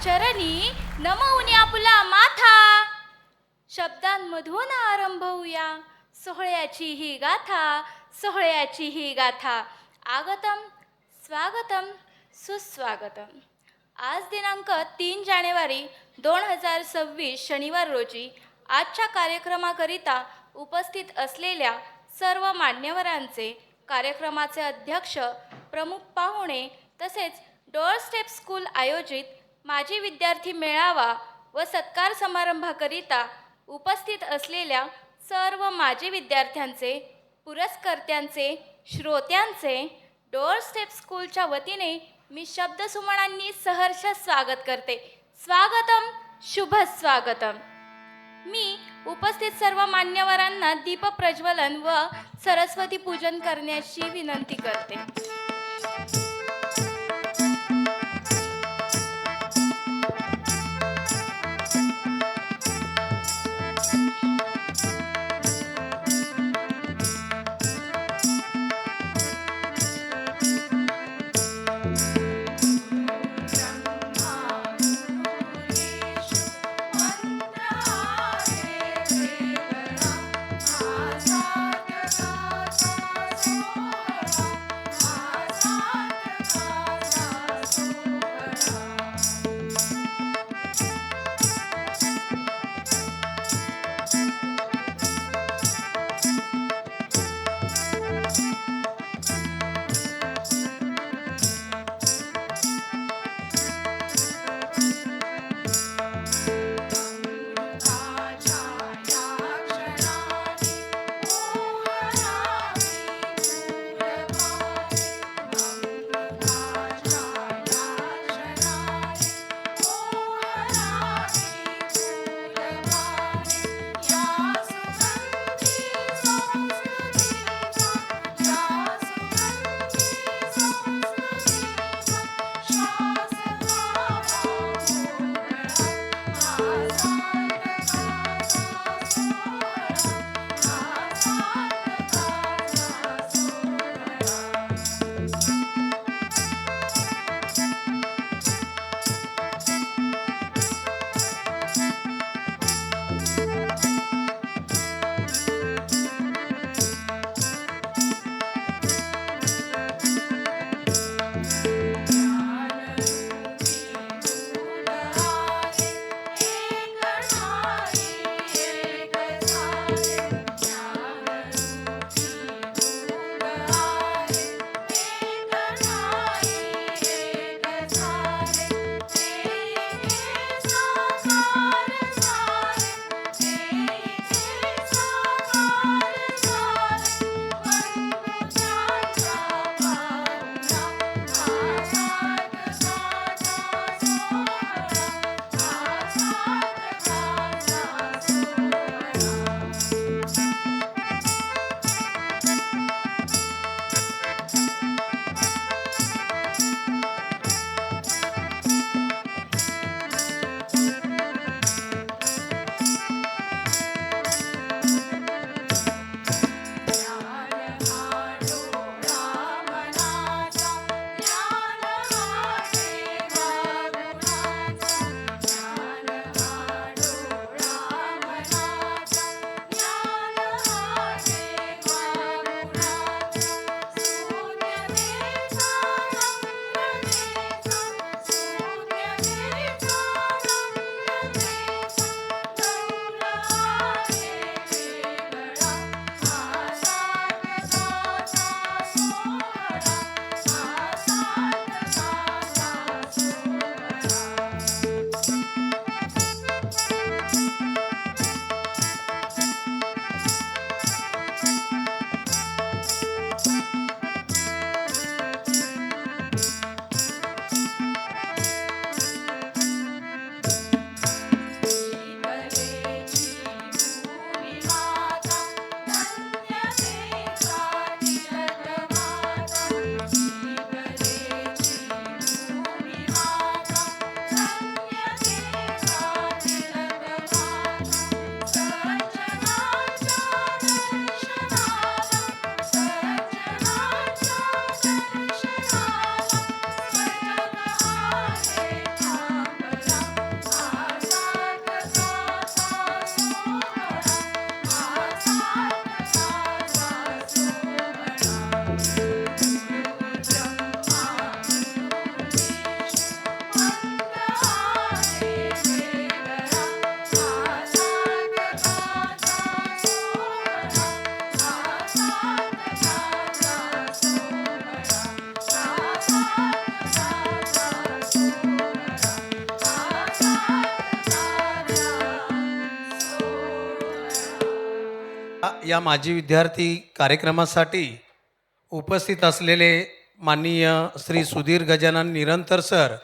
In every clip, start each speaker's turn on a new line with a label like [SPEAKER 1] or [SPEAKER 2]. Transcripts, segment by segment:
[SPEAKER 1] चरणी नमवून आपुला माथा. शब्दांमधून आरंभवूया सोहळ्याची ही गाथा, सोहळ्याची ही गाथा. आगतम स्वागतम सुस्वागतम. आज दिनांक 3 जानेवारी 2026 शनिवार रोजी आजच्या कार्यक्रमाकरिता उपस्थित असलेल्या सर्व मान्यवरांचे, कार्यक्रमाचे अध्यक्ष, प्रमुख पाहुणे तसेच डोअर स्टेप स्कूल आयोजित माजी विद्यार्थी मेळावा व सत्कार समारंभाकरिता उपस्थित असलेल्या सर्व माजी विद्यार्थ्यांचे, पुरस्कर्त्यांचे, श्रोत्यांचे डोअर स्टेप स्कूलच्या वतीने मी शब्दसुमनांनी सहर्ष स्वागत करते. स्वागतम, शुभ स्वागतम. मी उपस्थित सर्व मान्यवरांना दीप प्रज्वलन व सरस्वती पूजन करण्याची विनंती करते.
[SPEAKER 2] या माजी विद्यार्थी कार्यक्रमासाठी उपस्थित असलेले माननीय श्री सुधीर गजानन निरंतर sir,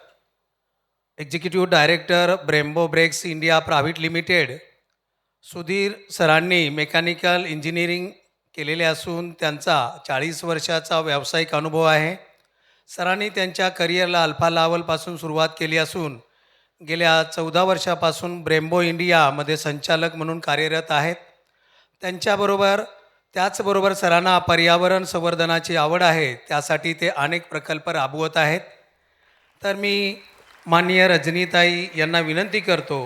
[SPEAKER 2] executive director Brembo breaks India private limited. Sudhir सरांनी मेकॅनिकल इंजिनिअरिंग केलेले असून त्यांचा 40 वर्षाचा व्यावसायिक अनुभव आहे. सरांनी त्यांच्या करिअरला अल्फा लेव्हलपासून सुरुवात केली असून गेल्या 14 वर्षापासून ब्रेम्बो इंडियामध्ये संचालक म्हणून कार्यरत आहेत. त्याचबरोबर सरांना पर्यावरण संवर्धनाची आवड आहे, त्यासाठी ते अनेक प्रकल्प राबवत आहेत. तर मी माननीय रजनीताई यांना विनंती करतो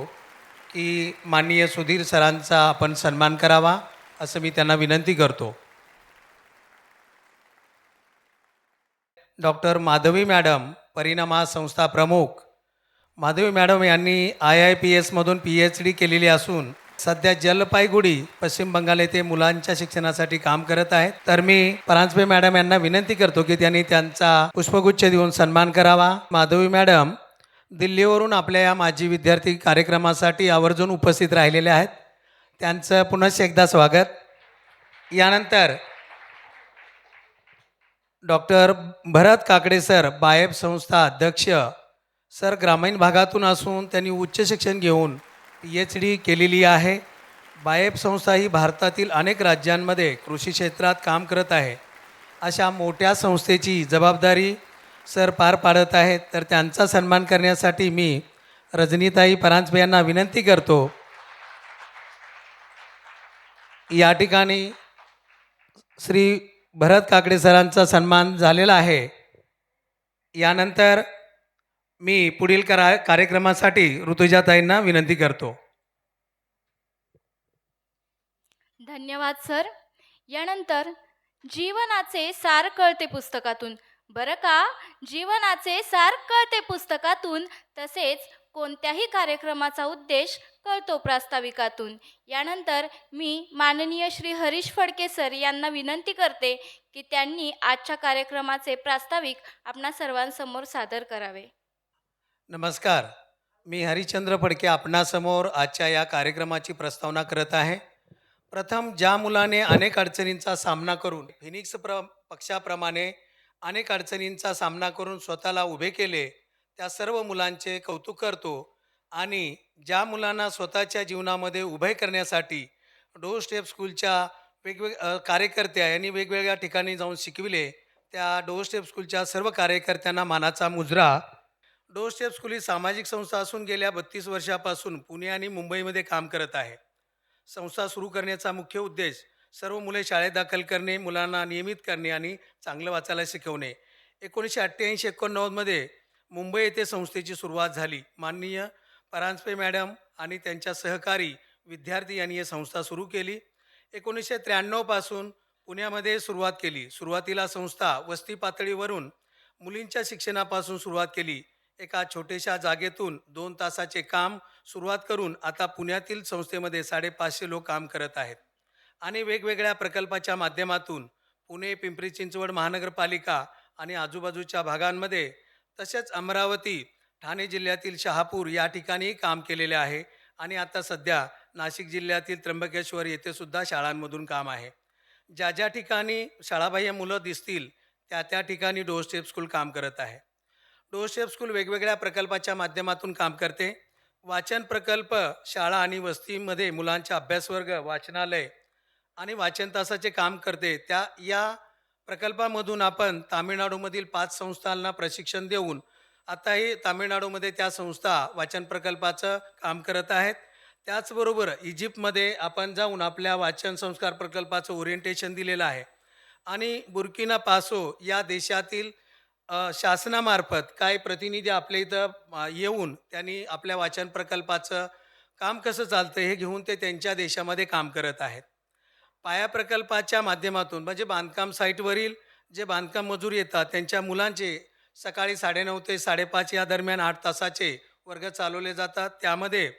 [SPEAKER 2] की माननीय सुधीर सरांचा आपण सन्मान करावा, असं मी त्यांना विनंती करतो. डॉक्टर माधवी मॅडम, परिणमा संस्था प्रमुख. माधवी मॅडम यांनी IIPSमधून PhD केलेली असून सध्या जलपाईगुडी पश्चिम बंगाल येथे मुलांच्या शिक्षणासाठी काम करत आहेत. तर मी परांजपे मॅडम यांना विनंती करतो की त्यांनी त्यांचा पुष्पगुच्छ देऊन सन्मान करावा. माधवी मॅडम दिल्लीवरून आपल्या या माजी विद्यार्थी कार्यक्रमासाठी आवर्जून उपस्थित राहिलेले आहेत. त्यांचं पुनश्च एकदा स्वागत. यानंतर डॉक्टर भरत काकडे सर, बायब संस्था अध्यक्ष. सर ग्रामीण भागातून असून त्यांनी उच्च शिक्षण घेऊन PhD केलेली आहे. बायब संस्था ही भारतातील अनेक राज्यांमध्ये कृषी क्षेत्रात काम करत आहे. अशा मोठ्या संस्थेची जबाबदारी सर पार पाडत आहेत. तर त्यांचा सन्मान करण्यासाठी मी रजनीताई परांजपे यांना विनंती करतो. या ठिकाणी श्री भरत काकडे सरांचा सन्मान झालेला आहे. यानंतर मी पुढील कार्यक्रमासाठी ऋतुजाताईंना विनंती करतो.
[SPEAKER 1] धन्यवाद सर. यानंतर जीवनाचे सार कळते पुस्तकातून. बरं का, जीवनाचे सार कळते पुस्तकातून, तसेच कोणत्याही कार्यक्रमाचा उद्देश कळतो प्रास्ताविकातून. यानंतर मी माननीय श्री हरीश फडके सर यांना विनंती करते की त्यांनी आजच्या कार्यक्रमाचे प्रास्ताविक आपणा सर्वांसमोर सादर करावे.
[SPEAKER 2] नमस्कार, मी हरिश्चंद्र फडके आपणासमोर आजच्या या कार्यक्रमाची प्रस्तावना करत आहे. प्रथम, ज्या मुलाने अनेक अडचणींचा सामना करून फिनिक्स पक्षाप्रमाणे अनेक अडचणींचा सामना करून स्वतःला उभे केले, त्या सर्व मुलांचे कौतुक करतो. आणि ज्या मुलांना स्वतःच्या जीवनामध्ये उभे करण्यासाठी डोर स्टेप स्कूलच्या कार्यकर्त्या यांनी वेगवेगळ्या ठिकाणी जाऊन शिकविले, त्या डोर स्टेप स्कूलच्या सर्व कार्यकर्त्यांना मानाचा मुजरा. डोर स्टेप स्कूल ही सामाजिक संस्था असून गेल्या 32 वर्षापासून पुणे आणि मुंबईमध्ये काम करत आहे. संस्था सुरू करण्याचा मुख्य उद्देश सर्व मुले शाळेत दाखल करणे, मुलांना नियमित करणे आणि चांगलं वाचायला शिकवणे. 1988-89मध्ये मुंबई येथे संस्थेची सुरुवात झाली. माननीय परांजपे मॅडम आणि त्यांच्या सहकारी विद्यार्थी यांनी ही संस्था सुरू केली. 1993 पासून पुण्यामध्ये सुरुवात केली. सुरुवातीला संस्था वस्ती पातळीवरून मुलींच्या शिक्षणापासून सुरुवात केली. एका छोट्याशा जागेतून 2 तासाचे काम सुरुवात करून आता पुण्यातील संस्थेमध्ये 550 लोक काम करत आहेत. आणि वेगवेगळ्या प्रकल्पाच्या माध्यमातून पुणे, पिंपरी चिंचवड महानगरपालिका आणि आजूबाजूच्या भागांमध्ये, तसेच अमरावती, ठाणे जिल्ह्यातील शहापूर या ठिकाणी काम केलेले आहे. आणि आता सध्या नाशिक जिल्ह्यातील त्र्यंबकेश्वर येथे सुद्धा शाळांमधून काम आहे. ज्या ज्या ठिकाणी शाळाबाह्य मुलं दिसतील त्या ठिकाणी डोर स्टेप स्कूल काम करत आहे. डोर स्टेप स्कूल वेगवेगळ्या प्रकल्पाच्या माध्यमातून काम करते. वाचन प्रकल्प, शाळा आणि वस्तीमध्ये मुलांच्या अभ्यासवर्ग, वाचनालय आणि वाचन तासाचे काम करते. या प्रकल्पामधून आपण तामिळनाडूमधील 5 संस्थांना प्रशिक्षण देऊन आताही तामिळनाडूमध्ये त्या संस्था वाचन प्रकल्पाचं काम करत आहेत. त्याचबरोबर इजिप्तमध्ये आपण जाऊन आपल्या वाचन संस्कार प्रकल्पाचं ओरिएंटेशन दिलेलं आहे. आणि बुर्किना फासो या देशातील शासनामार्फत काही प्रतिनिधी आपल्या इथं येऊन त्यांनी आपल्या वाचन प्रकल्पाचं काम कसं चालतं हे घेऊन ते त्यांच्या देशामध्ये काम करत आहेत. पाया प्रकल्पाच्या माध्यमातून म्हणजे बांधकाम साईटवरील जे बांधकाम मजूर येतात त्यांच्या मुलांचे सकाळी 9:30 ते 5:30 या दरम्यान 8 तासाचे वर्ग चालवले जातात. त्यामध्ये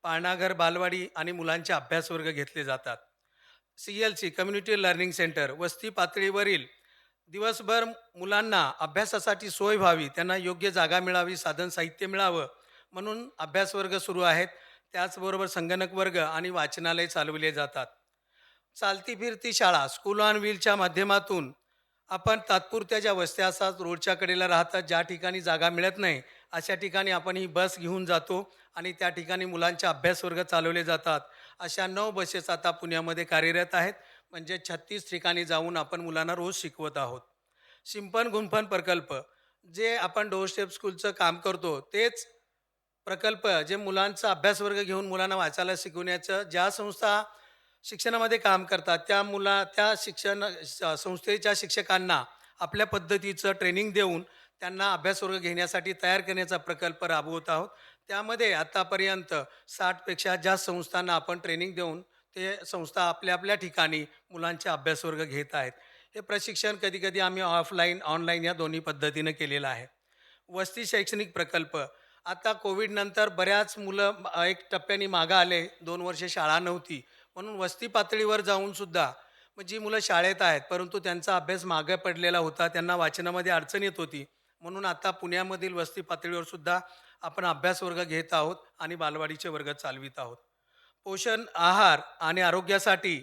[SPEAKER 2] पाळणाघर, बालवाडी आणि मुलांचे अभ्यासवर्ग घेतले जातात. CLC कम्युनिटी लर्निंग सेंटर, वस्ती पातळीवरील दिवसभर मुलांना अभ्यासासाठी सोय व्हावी, त्यांना योग्य जागा मिळावी, साधन साहित्य मिळावं म्हणून अभ्यासवर्ग सुरू आहेत. त्याचबरोबर संगणक वर्ग आणि वाचनालय चालवले जातात. चालती फिरती शाळा स्कूल ऑन व्हीलच्या माध्यमातून आपण तात्पुरत्या ज्या वस्त्या असतात रोडच्या कडेला राहतात ज्या ठिकाणी जागा मिळत नाही अशा ठिकाणी आपण ही बस घेऊन जातो आणि त्या ठिकाणी मुलांचे अभ्यास वर्ग चालवले जातात. अशा 9 बसेस आता पुण्यामध्ये कार्यरत आहेत. म्हणजे 36 ठिकाणी जाऊन आपण मुलांना रोज शिकवत आहोत. शिंपण गुंफण प्रकल्प जे आपण डोर स्टेप स्कूलचं काम करतो तेच प्रकल्प जे मुलांचा अभ्यास वर्ग घेऊन मुलांना वाचायला शिकवण्याचं ज्या संस्था शिक्षणामध्ये काम करतात त्या संस्थेच्या शिक्षकांना आपल्या पद्धतीचं ट्रेनिंग देऊन त्यांना अभ्यास वर्ग घेण्यासाठी तयार करण्याचा प्रकल्प राबवत आहोत. त्यामध्ये आतापर्यंत 60पेक्षा जास्त संस्थांना आपण ट्रेनिंग देऊन ते संस्था आपल्या आपल्या ठिकाणी मुलांचे अभ्यास वर्ग घेत आहेत. हे प्रशिक्षण कधीकधी आम्ही ऑफलाईन ऑनलाईन या दोन्ही पद्धतीनं केलेलं आहे. वस्ती शैक्षणिक प्रकल्प आता कोविड नंतर बऱ्याच मुलं एक टप्प्याने मागं आले. 2 वर्षे शाळा नव्हती म्हणून वस्ती पातळीवर जाऊन सुद्धा मग जी मुलं शाळेत आहेत परंतु त्यांचा अभ्यास मागे पडलेला होता, त्यांना वाचनामध्ये अडचण येत होती. म्हणून आता पुण्यामधील वस्ती पातळीवर सुद्धा आपण अभ्यास वर्ग घेत आहोत आणि बालवाडीचे वर्ग चालवित आहोत. पोषण आहार आणि आरोग्यासाठी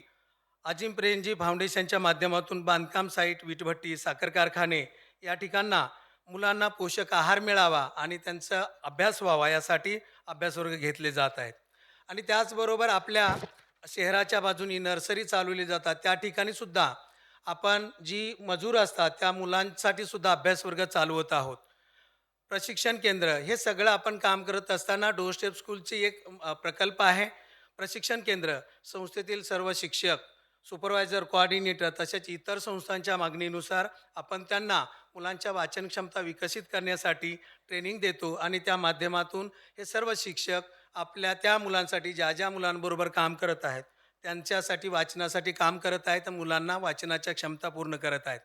[SPEAKER 2] अजिम प्रेमजी फाउंडेशनच्या माध्यमातून बांधकाम साईट, वीटभट्टी, साखर कारखाने या ठिकाणा मुलांना पोषक आहार मिळावा आणि त्यांचा अभ्यास व्हावा यासाठी अभ्यास वर्ग घेतले जात आहेत. आणि त्याचबरोबर आपल्या शहराच्या बाजूनी नर्सरी चालवली जातात त्या ठिकाणी सुद्धा आपण जी मजूर असतात त्या मुलांसाठी सुद्धा अभ्यास वर्ग चालवत आहोत. प्रशिक्षण केंद्र हे सगळं आपण काम करत असताना डोर स्टेप स्कूलची एक प्रकल्प आहे. प्रशिक्षण केंद्र संस्थेतील सर्व शिक्षक, सुपरवायझर, कोऑर्डिनेटर तसेच इतर संस्थांच्या मागणीनुसार आपण त्यांना मुलांच्या वाचन क्षमता विकसित करण्यासाठी ट्रेनिंग देतो आणि त्या माध्यमातून हे सर्व शिक्षक आपल्या त्या मुलांसाठी ज्या ज्या मुलांबरोबर काम करत आहेत त्यांच्यासाठी वाचनासाठी काम करत आहेत, मुलांना वाचनाच्या क्षमता पूर्ण करत आहेत.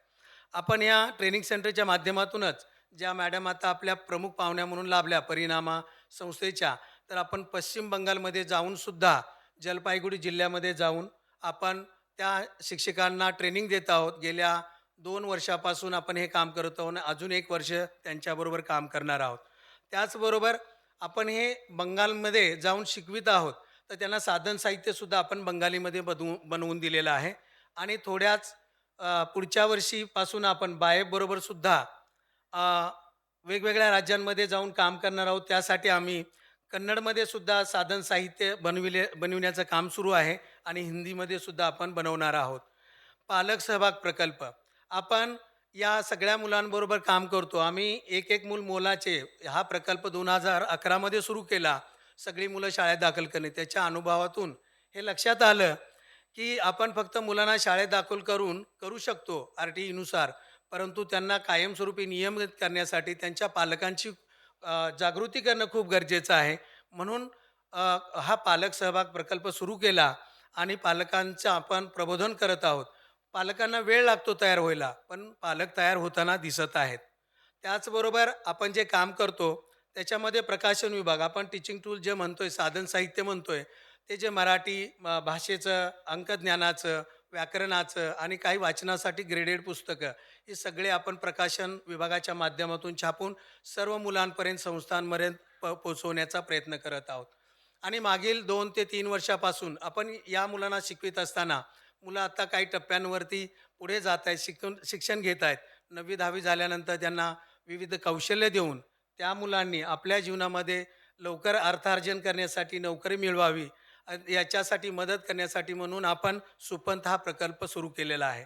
[SPEAKER 2] आपण या ट्रेनिंग सेंटरच्या माध्यमातूनच ज्या मॅडम आता आपल्या प्रमुख पाहुण्या म्हणून लाभल्या परिणामा संस्थेच्या, तर आपण पश्चिम बंगालमध्ये जाऊन सुद्धा जलपाईगुडी जिल्ह्यामध्ये जाऊन आपण त्या शिक्षकांना ट्रेनिंग देत आहोत. गेल्या 2 वर्षापासून आपण हे काम करत आहोत. अजून 1 वर्ष त्यांच्याबरोबर काम करणार आहोत. त्याचबरोबर आपण हे बंगालमध्ये जाऊन शिकवित आहोत. तर त्यांना साधन साहित्यसुद्धा आपण बंगालीमध्ये बनवून दिलेलं आहे. आणि थोड्याच पुढच्या वर्षीपासून आपण बायबरोबर सुद्धा अ, वेगवेगळ्या राज्यांमध्ये जाऊन काम करणार आहोत. त्यासाठी आम्ही कन्नडमध्ये सुद्धा साधन साहित्य बनविण्याचं काम सुरू आहे आणि हिंदीमध्ये सुद्धा आपण बनवणार आहोत. पालक सहभाग प्रकल्प आपण या सगळ्या मुलांबरोबर काम करतो. आम्ही एक एक मूल मोलाचे हा प्रकल्प 2011 मध्ये सुरू केला. सगळी मुलं शाळेत दाखल करणे. त्याच्या अनुभवातून हे लक्षात आलं की आपण फक्त मुलांना शाळेत दाखल करू शकतो RTE नुसार, परंतु त्यांना कायमस्वरूपी नियमित करण्यासाठी त्यांच्या पालकांची जागृती करणं खूप गरजेचं आहे. म्हणून हा पालक सहभाग प्रकल्प सुरू केला आणि पालकांचं आपण प्रबोधन करत आहोत. पालकांना वेळ लागतो तयार व्हायला, पण पालक तयार होताना दिसत आहेत. त्याचबरोबर आपण जे काम करतो त्याच्यामध्ये प्रकाशन विभाग आपण टीचिंग टूल जे म्हणतोय, साधन साहित्य म्हणतोय, ते जे मराठी भाषेचं, अंकज्ञानाचं, व्याकरणाचं आणि काही वाचनासाठी ग्रेडेड पुस्तकं हे सगळे आपण प्रकाशन विभागाच्या माध्यमातून छापून सर्व मुलांपर्यंत संस्थांपर्यंत पोचवण्याचा प्रयत्न करत आहोत. आणि मागील 2 ते 3 वर्षापासून आपण या मुलांना शिकवित असताना मुलं आता काही टप्प्यांवरती पुढे जात आहेत, शिक्षण घेत आहेत. 9वी-10वी झाल्यानंतर त्यांना विविध कौशल्य देऊन त्या मुलांनी आपल्या जीवनामध्ये लवकर अर्थार्जन करण्यासाठी नोकरी मिळवावी याच्यासाठी मदत करण्यासाठी म्हणून आपण सुपंथ हा प्रकल्प सुरू केलेला आहे.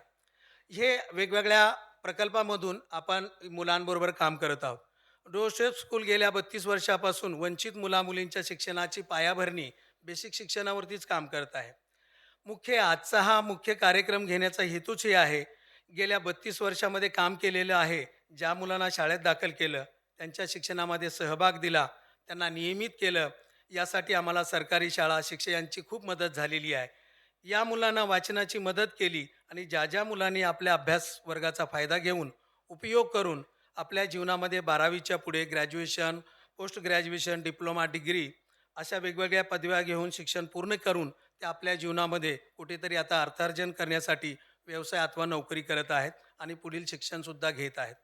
[SPEAKER 2] हे वेगवेगळ्या प्रकल्पामधून आपण मुलांबरोबर काम करत आहोत. डोरस्टेप स्कूल गेल्या 32 वर्षापासून वंचित मुलामुलींच्या शिक्षणाची पायाभरणी बेसिक शिक्षणावरतीच काम करत आहे. आजचा हा मुख्य कार्यक्रम घेण्याचा हेतूच हे आहे. गेल्या 32 वर्षामध्ये काम केलेलं आहे. ज्या मुलांना शाळेत दाखल केलं, त्यांच्या शिक्षणामध्ये सहभाग दिला, त्यांना नियमित केलं, यासाठी आम्हाला सरकारी शाळा, शिक्षक यांची खूप मदत झालेली आहे. या मुलांना वाचनाची मदत केली आणि ज्या ज्या मुलांनी आपल्या अभ्यास वर्गाचा फायदा घेऊन, उपयोग करून आपल्या जीवनामध्ये 12वीच्या पुढे graduation, post graduation, diploma, degree अशा वेगवेगळ्या पदव्या घेऊन शिक्षण पूर्ण करून ते आपल्या जीवनामध्ये कुठेतरी आता अर्थार्जन करण्यासाठी व्यवसाय अथवा नोकरी करत आहेत आणि पुढील शिक्षणसुद्धा घेत आहेत.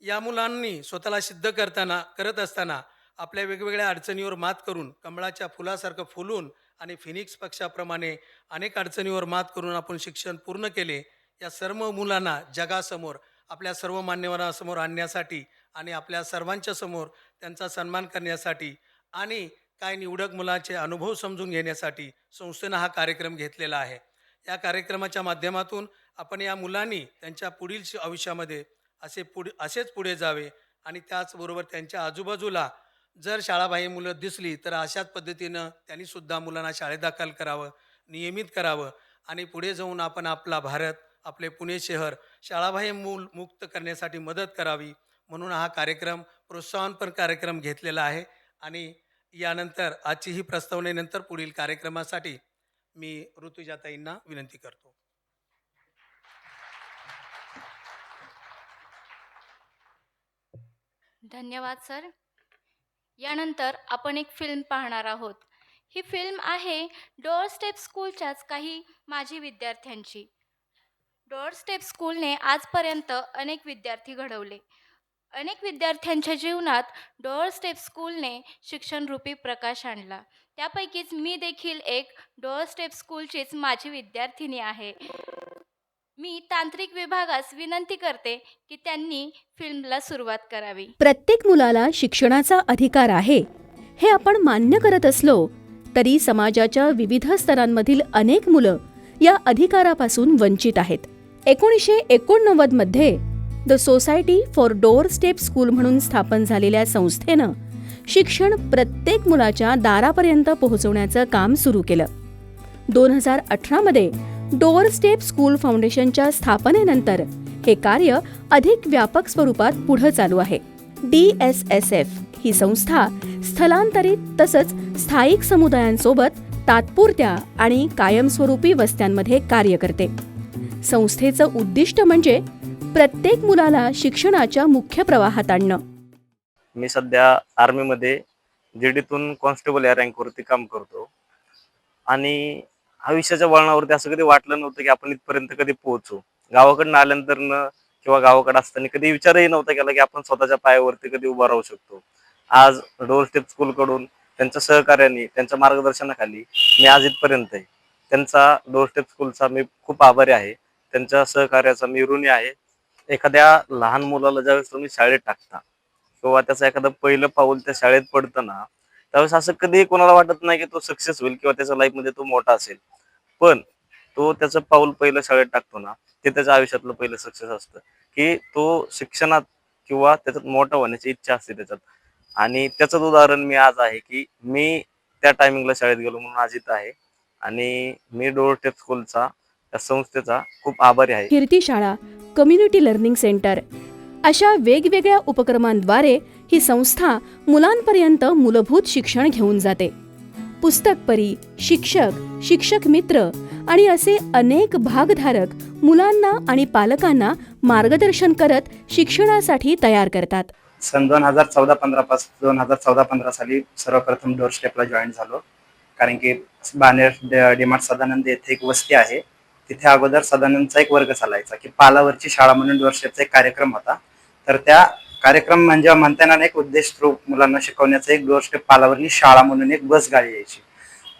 [SPEAKER 2] या मुलांनी स्वतःला सिद्ध करत असताना आपल्या वेगवेगळ्या अडचणीवर मात करून कमळाच्या फुलासारखं फुलून आणि फिनिक्स पक्षाप्रमाणे अनेक अडचणीवर मात करून आपण शिक्षण पूर्ण केले. या सर्व मुलांना जगासमोर आपल्या सर्व मान्यवरांसमोर आणण्यासाठी आणि आपल्या सर्वांच्या समोर त्यांचा सन्मान करण्यासाठी आणि काय निवडक मुलांचे अनुभव समजून घेण्यासाठी संस्थेनं हा कार्यक्रम घेतलेला आहे. या कार्यक्रमाच्या माध्यमातून आपण या मुलांनी त्यांच्या पुढील आयुष्यामध्ये असेच पुढे जावे आणि त्याचबरोबर त्यांच्या आजूबाजूला जर शाळाबाह्य मुलं दिसली तर अशाच पद्धतीनं त्यांनी सुद्धा मुलांना शाळेत दाखल करावं, नियमित करावं आणि पुढे जाऊन आपण आपला भारत, आपले पुणे शहर शाळाबाह्य मूल मुक्त करण्यासाठी मदत करावी. म्हणून हा कार्यक्रम प्रोत्साहनपर कार्यक्रम घेतलेला आहे. आणि यानंतर आजची ही प्रस्तावनेनंतर पुढील कार्यक्रमासाठी मी ऋतुजाताईंना विनंती करतो.
[SPEAKER 1] धन्यवाद सर. यानंतर आपण एक फिल्म पाहणार आहोत. ही फिल्म आहे डोअर स्टेप स्कूलच्याच काही माजी विद्यार्थ्यांची. डोअर स्टेप स्कूलने आजपर्यंत अनेक विद्यार्थी घडवले. अनेक विद्यार्थ्यांच्या जीवनात डोअर स्टेप स्कूलने शिक्षणरूपी प्रकाश आणला. त्यापैकीच मी देखील एक डोअर स्टेप स्कूलचीच माझी विद्यार्थिनी आहे. मी तांत्रिक विभागास विनंती करते की त्यांनी फिल्मला सुरुवात करावी.
[SPEAKER 3] प्रत्येक मुलाला शिक्षणाचा अधिकार आहे हे आपण मान्य करत असलो तरी समाजाच्या विविध स्तरांमधील अनेक मुलं या अधिकारापासून वंचित आहेत. 1989 मध्ये the society for door step school म्हणून स्थापन झालेल्या संस्थेनं शिक्षण प्रत्येक मुलाच्या दारापर्यंत पोहोचवण्याचं काम सुरू केलं. 2018 मध्ये डोअर स्टेप स्कूल फाउंडेशनच्या स्थापनेनंतर हे कार्य अधिक व्यापक स्वरूपात पुढे चालू आहे. DSSF ही संस्था स्थलांतरित तसंच स्थायिक समुदायांसोबत तात्पुरत्या आणि कायमस्वरूपी वस्त्यांमध्ये कार्य करते. संस्थेचं उद्दिष्ट म्हणजे प्रत्येक मुलाला शिक्षणाच्या मुख्य प्रवाहात आणणं.
[SPEAKER 4] मी सध्या आर्मीमध्ये जीडीतून कॉन्स्टेबल या रँकवरती काम करतो आणि आयुष्याच्या वळणावरती असं कधी वाटलं नव्हतं की आपण इथपर्यंत कधी पोहोचू. गावाकडनं आल्यानंतर किंवा गावाकडे असताना कधी विचारही नव्हता केला की आपण स्वतःच्या पायावरती कधी उभा राहू शकतो. आज डोअर स्टेप स्कूलकडून त्यांच्या सहकार्याने त्यांच्या मार्गदर्शनाखाली मी आज इथपर्यंत आहे. त्यांचा डोअर स्टेप स्कूलचा मी खूप आभारी आहे. त्यांच्या सहकार्याचा मी ऋणी आहे. एखाद्या लहान मुलाला ज्यावेळेस तुम्ही शाळेत टाकता किंवा त्याचं एखादं पहिलं पाऊल त्या शाळेत पडतं ना, त्यावेळेस असं कधी कोणाला वाटत नाही की तो सक्सेस होईल किंवा त्याच्या लाईफमध्ये तो मोठा असेल. पण तो त्याचं पाऊल पहिलं शाळेत टाकतो ना, ते त्याच्या आयुष्यातलं पहिलं सक्सेस असतं की तो शिक्षणात किंवा त्याच्यात मोठा होण्याची इच्छा असते त्याच्यात. आणि त्याचंच उदाहरण मी आज आहे की मी त्या टायमिंगला शाळेत गेलो म्हणून आज इथं आहे आणि मी डोअर स्टेप स्कूलचा त्या संस्थेचा खूप आभारी आहे.
[SPEAKER 3] कीर्ती शाळा, कम्युनिटी लर्निंग सेंटर अशा वेगवेगळ्या उपक्रमांद्वारे ही संस्था मुलांपर्यंत मूलभूत शिक्षण घेऊन जाते. पुस्तक परी, शिक्षक, शिक्षक मित्र आणि असे अनेक भागधारक मुलांना आणि पालकांना मार्गदर्शन करत शिक्षणासाठी तयार करतात.
[SPEAKER 5] सन 2014-15 साली सर्वप्रथम डोअर स्टेपला जॉईन झालो. कारण की बानेर डीमार्ट सदानंद येथे एक वस्ती आहे. तिथे अगोदर सदानंदचा एक वर्ग चालायचा की पालावरची शाळा म्हणून डोअर स्टेपचा एक कार्यक्रम होता. तर त्या कार्यक्रम म्हणजे म्हणता येणार एक उद्देश थ्रू मुलांना शिकवण्याचा एक डोअर स्टेप पालावरली शाळा म्हणून एक बस गाडी यायची.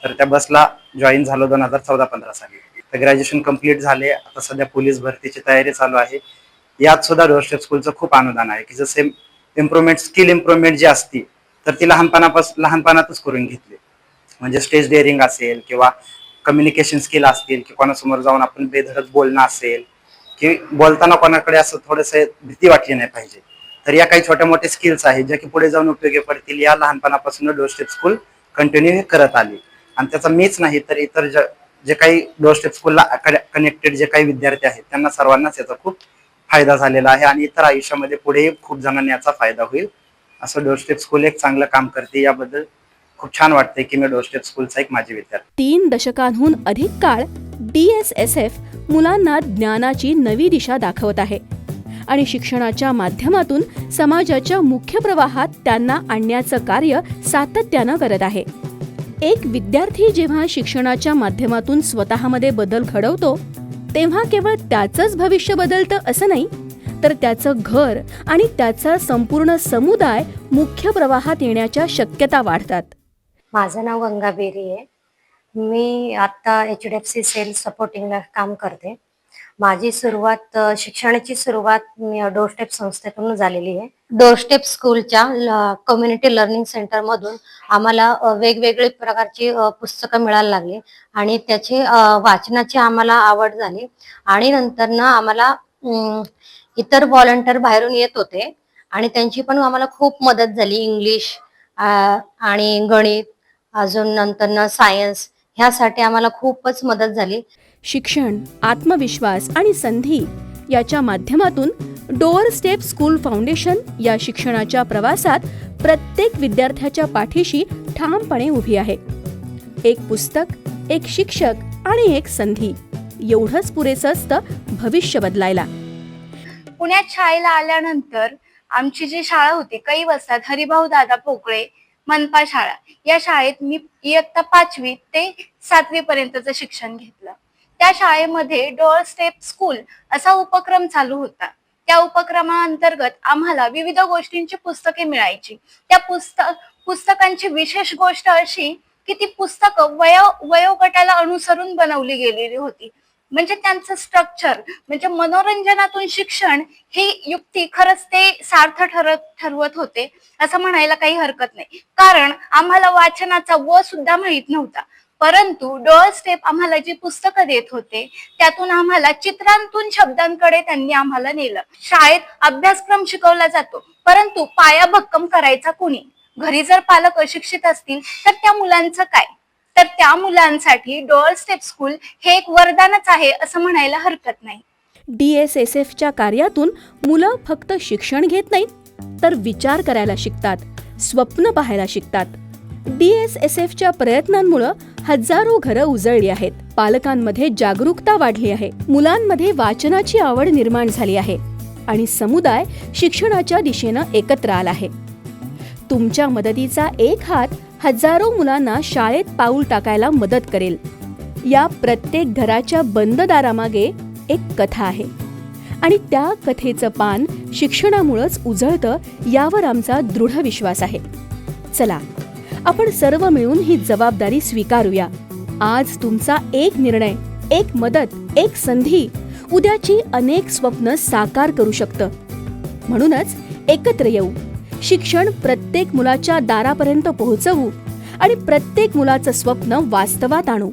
[SPEAKER 5] तर त्या बसला जॉईन झालो 2014-15 साली. तर ग्रॅज्युएशन कंप्लीट झाले. आता सध्या पोलीस भरतीची तयारी चालू आहे. यात सुद्धा डोअर स्टेप स्कूलचं खूप अनुदान आहे की जसे इम्प्रुव्हमेंट, स्किल इम्प्रुव्हमेंट जी असती तर ती लहानपणातच करून घेतली. म्हणजे स्टेज डेअरिंग असेल किंवा कम्युनिकेशन स्किल असतील की कोणासमोर जाऊन आपण बेधडक बोलणं असेल की बोलताना कोणाकडे असं थोडंसं भीती वाटली नाही पाहिजे. तर या काही छोट्या मोठ्या स्किल्स आहेत ज्या की पुढे जाऊन उपयोगी पडतील. या लहानपणापासून डोअर स्टेप स्कूल कंटिन्यू करत आली आणि त्याचा मीच नाही तर इतर जे काही डोअर स्टेप स्कूलला कनेक्टेड जे काही विद्यार्थी आहेत त्यांना सर्वांनाच याचा खूप फायदा झालेला आहे आणि इतर आयुष्यामध्ये पुढे खूप जणांना याचा फायदा होईल. असं डोअर स्टेप स्कूल एक चांगलं काम करते. याबद्दल खूप छान वाटते की मी डोअर स्टेप स्कूलचा एक माझी विद्यार्थी.
[SPEAKER 3] 3 दशकांहून अधिक काळ DSSF मुलांना ज्ञानाची नवी दिशा दाखवत आहे आणि शिक्षणाच्या माध्यमातून समाजाच्या मुख्य प्रवाहात त्यांना आणण्याचं कार्य सातत्यानं करत आहे. एक विद्यार्थी जेव्हा शिक्षणाच्या माध्यमातून स्वतःमध्ये बदल घडवतो तेव्हा केवळ त्याचंच भविष्य बदलतं असं नाही, तर त्याचं घर आणि त्याचा संपूर्ण समुदाय मुख्य प्रवाहात येण्याच्या शक्यता वाढतात.
[SPEAKER 6] माझं नाव गंगा बेरी आहे. मी आत्ता एच-डी-एफ-सी सेल्स सपोर्टिंगला काम करते. माझी सुरुवात शिक्षणाची सुरुवात मी डोरस्टेप संस्थेतून झालेली आहे. डोरस्टेप स्कूलच्या कम्युनिटी लर्निंग सेंटरमधून आम्हाला वेगवेगळे प्रकारची पुस्तकं मिळायला लागली आणि त्याची वाचनाची आम्हाला आवड झाली आणि नंतरनं आम्हाला इतर व्हॉलंटियर बाहेरून येत होते आणि त्यांची पण आम्हाला खूप मदत झाली. इंग्लिश आणि गणित, अजून नंतरनं सायन्स ह्यासाठी आम्हाला खूपच मदत झाली.
[SPEAKER 3] शिक्षण, आत्मविश्वास आणि संधी याच्या माध्यमातून डोअर स्टेप स्कूल फाउंडेशन या शिक्षणाच्या प्रवासात प्रत्येक विद्यार्थ्याच्या पाठीशी ठामपणे उभी आहे. एक पुस्तक, एक शिक्षक आणि एक संधी एवढंच पुरेसं असतं भविष्य बदलायला.
[SPEAKER 1] पुण्यात शाळेला आल्यानंतर आमची जी शाळा होती कैवसात हरिभाऊ दादा पोकळे मनपा शाळा, या शाळेत मी इयत्ता 5वी ते 7वी पर्यंतचं शिक्षण घेतलं. त्या शाळेमध्ये डोअर स्टेप स्कूल असा उपक्रम चालू होता. त्या उपक्रमाअंतर्गत आम्हाला विविध गोष्टींची पुस्तके मिळायची. त्या पुस्तकांची विशेष गोष्ट अशी की ती पुस्तकं वयोगटाला अनुसरून बनवली गेलेली होती. म्हणजे त्यांचं स्ट्रक्चर, म्हणजे मनोरंजनातून शिक्षण ही युक्ती खरंच ते सार्थ ठरवत होते असं म्हणायला काही हरकत नाही. कारण आम्हाला वाचनाचा व सुद्धा माहित नव्हता, परंतु डोअर स्टेप आम्हाला जी पुस्तकं देत होते त्यातून आम्हाला चित्रांतून शब्दांकडे त्यांनी आम्हाला नेलं. शाळेत अभ्यासक्रम शिकवला जातो, परंतु पाया भक्कम करायचा कोणी? घरी जर पालक अशिक्षित असतील तर त्या मुलांचं काय? तर त्या मुलांसाठी डोअर स्टेप स्कूल हे एक वरदानच आहे असं म्हणायला हरकत नाही.
[SPEAKER 3] DSSFच्या कार्यातून मुलं फक्त शिक्षण घेत नाहीत तर विचार करायला शिकतात, स्वप्न पाहायला शिकतात. DSSFच्या प्रयत्नांमुळे हजारो घरं उजळली आहेत, पालकांमध्ये जागरूकता वाढली आहे, मुलांमध्ये वाचनाची आवड निर्माण झाली आहे आणि समुदाय शिक्षणाच्या दिशेनं एकत्र आला आहे. तुमच्या मदतीचा एक हात हजारो मुलांना शाळेत पाऊल टाकायला मदत करेल. या प्रत्येक घराच्या बंद दारामागे एक कथा आहे आणि त्या कथेचं पान शिक्षणामुळेच उजळतं यावर आमचा दृढ विश्वास आहे. चला, आपण सर्व मिळून ही जबाबदारी स्वीकारूया. आज तुमचा एक निर्णय, एक मदत, एक संधी उद्याची अनेक स्वप्न साकार करू शकतं. म्हणूनच एकत्र येऊ, शिक्षण प्रत्येक मुलाच्या दारापर्यंत पोहोचवू आणि प्रत्येक मुलाचं स्वप्न वास्तवात आणू.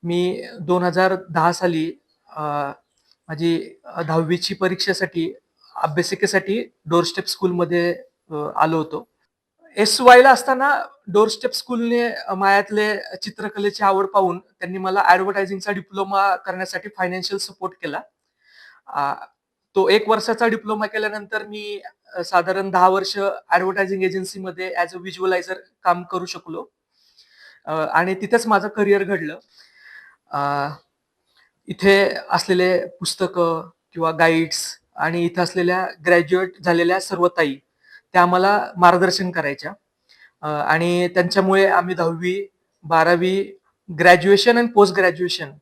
[SPEAKER 7] मी 2010 साली माझी 10वीची परीक्षेसाठी अभ्यासिकेसाठी डोरस्टेप स्कूलमध्ये आलो होतो. SYला असताना डोरस्टेप स्कूलने माझ्यातले चित्रकलेची आवड पाहून त्यांनी मला ॲडव्हर्टायझिंगचा डिप्लोमा करण्यासाठी फायनान्शियल सपोर्ट केला. तो 1 वर्षाचा डिप्लोमा केल्यानंतर मी साधारण 10 वर्ष ॲडव्हर्टायझिंग एजन्सीमध्ये ॲज अ व्हिज्युअलायझर काम करू शकलो आणि तिथेच माझं करिअर घडलं. इथे असलेले पुस्तकं किंवा गाईड्स आणि इथे असलेल्या ग्रॅज्युएट झालेल्या सर्व ताई त्या आम्हाला मार्गदर्शन करायच्या आणि त्यांच्यामुळे आम्ही 10वी, 12वी, ग्रॅज्युएशन आणि पोस्ट ग्रॅज्युएशन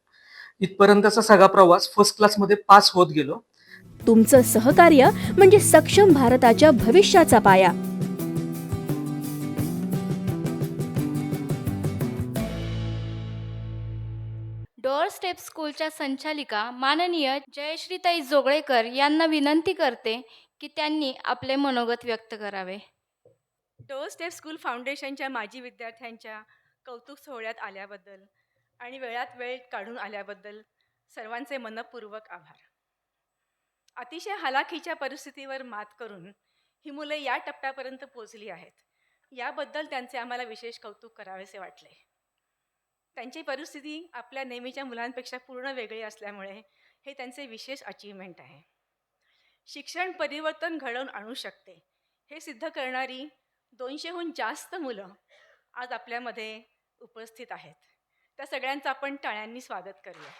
[SPEAKER 7] इथपर्यंतचा सगळा प्रवास फर्स्ट क्लासमध्ये पास होत गेलो.
[SPEAKER 3] तुमचं सहकार्य म्हणजे सक्षम भारताच्या भविष्याचा पाया.
[SPEAKER 1] डोअर स्टेप स्कूलच्या संचालिका माननीय जयश्रीताई जोगळेकर यांना विनंती करते की त्यांनी आपले मनोगत व्यक्त करावे.
[SPEAKER 8] डोअर स्टेप स्कूल फाउंडेशनच्या माजी विद्यार्थ्यांच्या कौतुक सोहळ्यात आल्याबद्दल आणि वेळात वेळ काढून आल्याबद्दल सर्वांचे मनपूर्वक आभार. अतिशय हलाखीच्या परिस्थितीवर मात करून ही मुले या टप्प्यापर्यंत पोहोचली आहेत, याबद्दल त्यांचे आम्हाला विशेष कौतुक करावेसे वाटले. त्यांची परिस्थिती आपल्या नेहमीच्या मुलांपेक्षा पूर्ण वेगळी असल्यामुळे हे त्यांचे विशेष अचीवमेंट आहे. शिक्षण परिवर्तन घडवून आणू शकते हे सिद्ध करणारी 200हून जास्त मुलं आज आपल्यामध्ये उपस्थित आहेत. त्या सगळ्यांचं आपण टाळ्यांनी स्वागत करूया.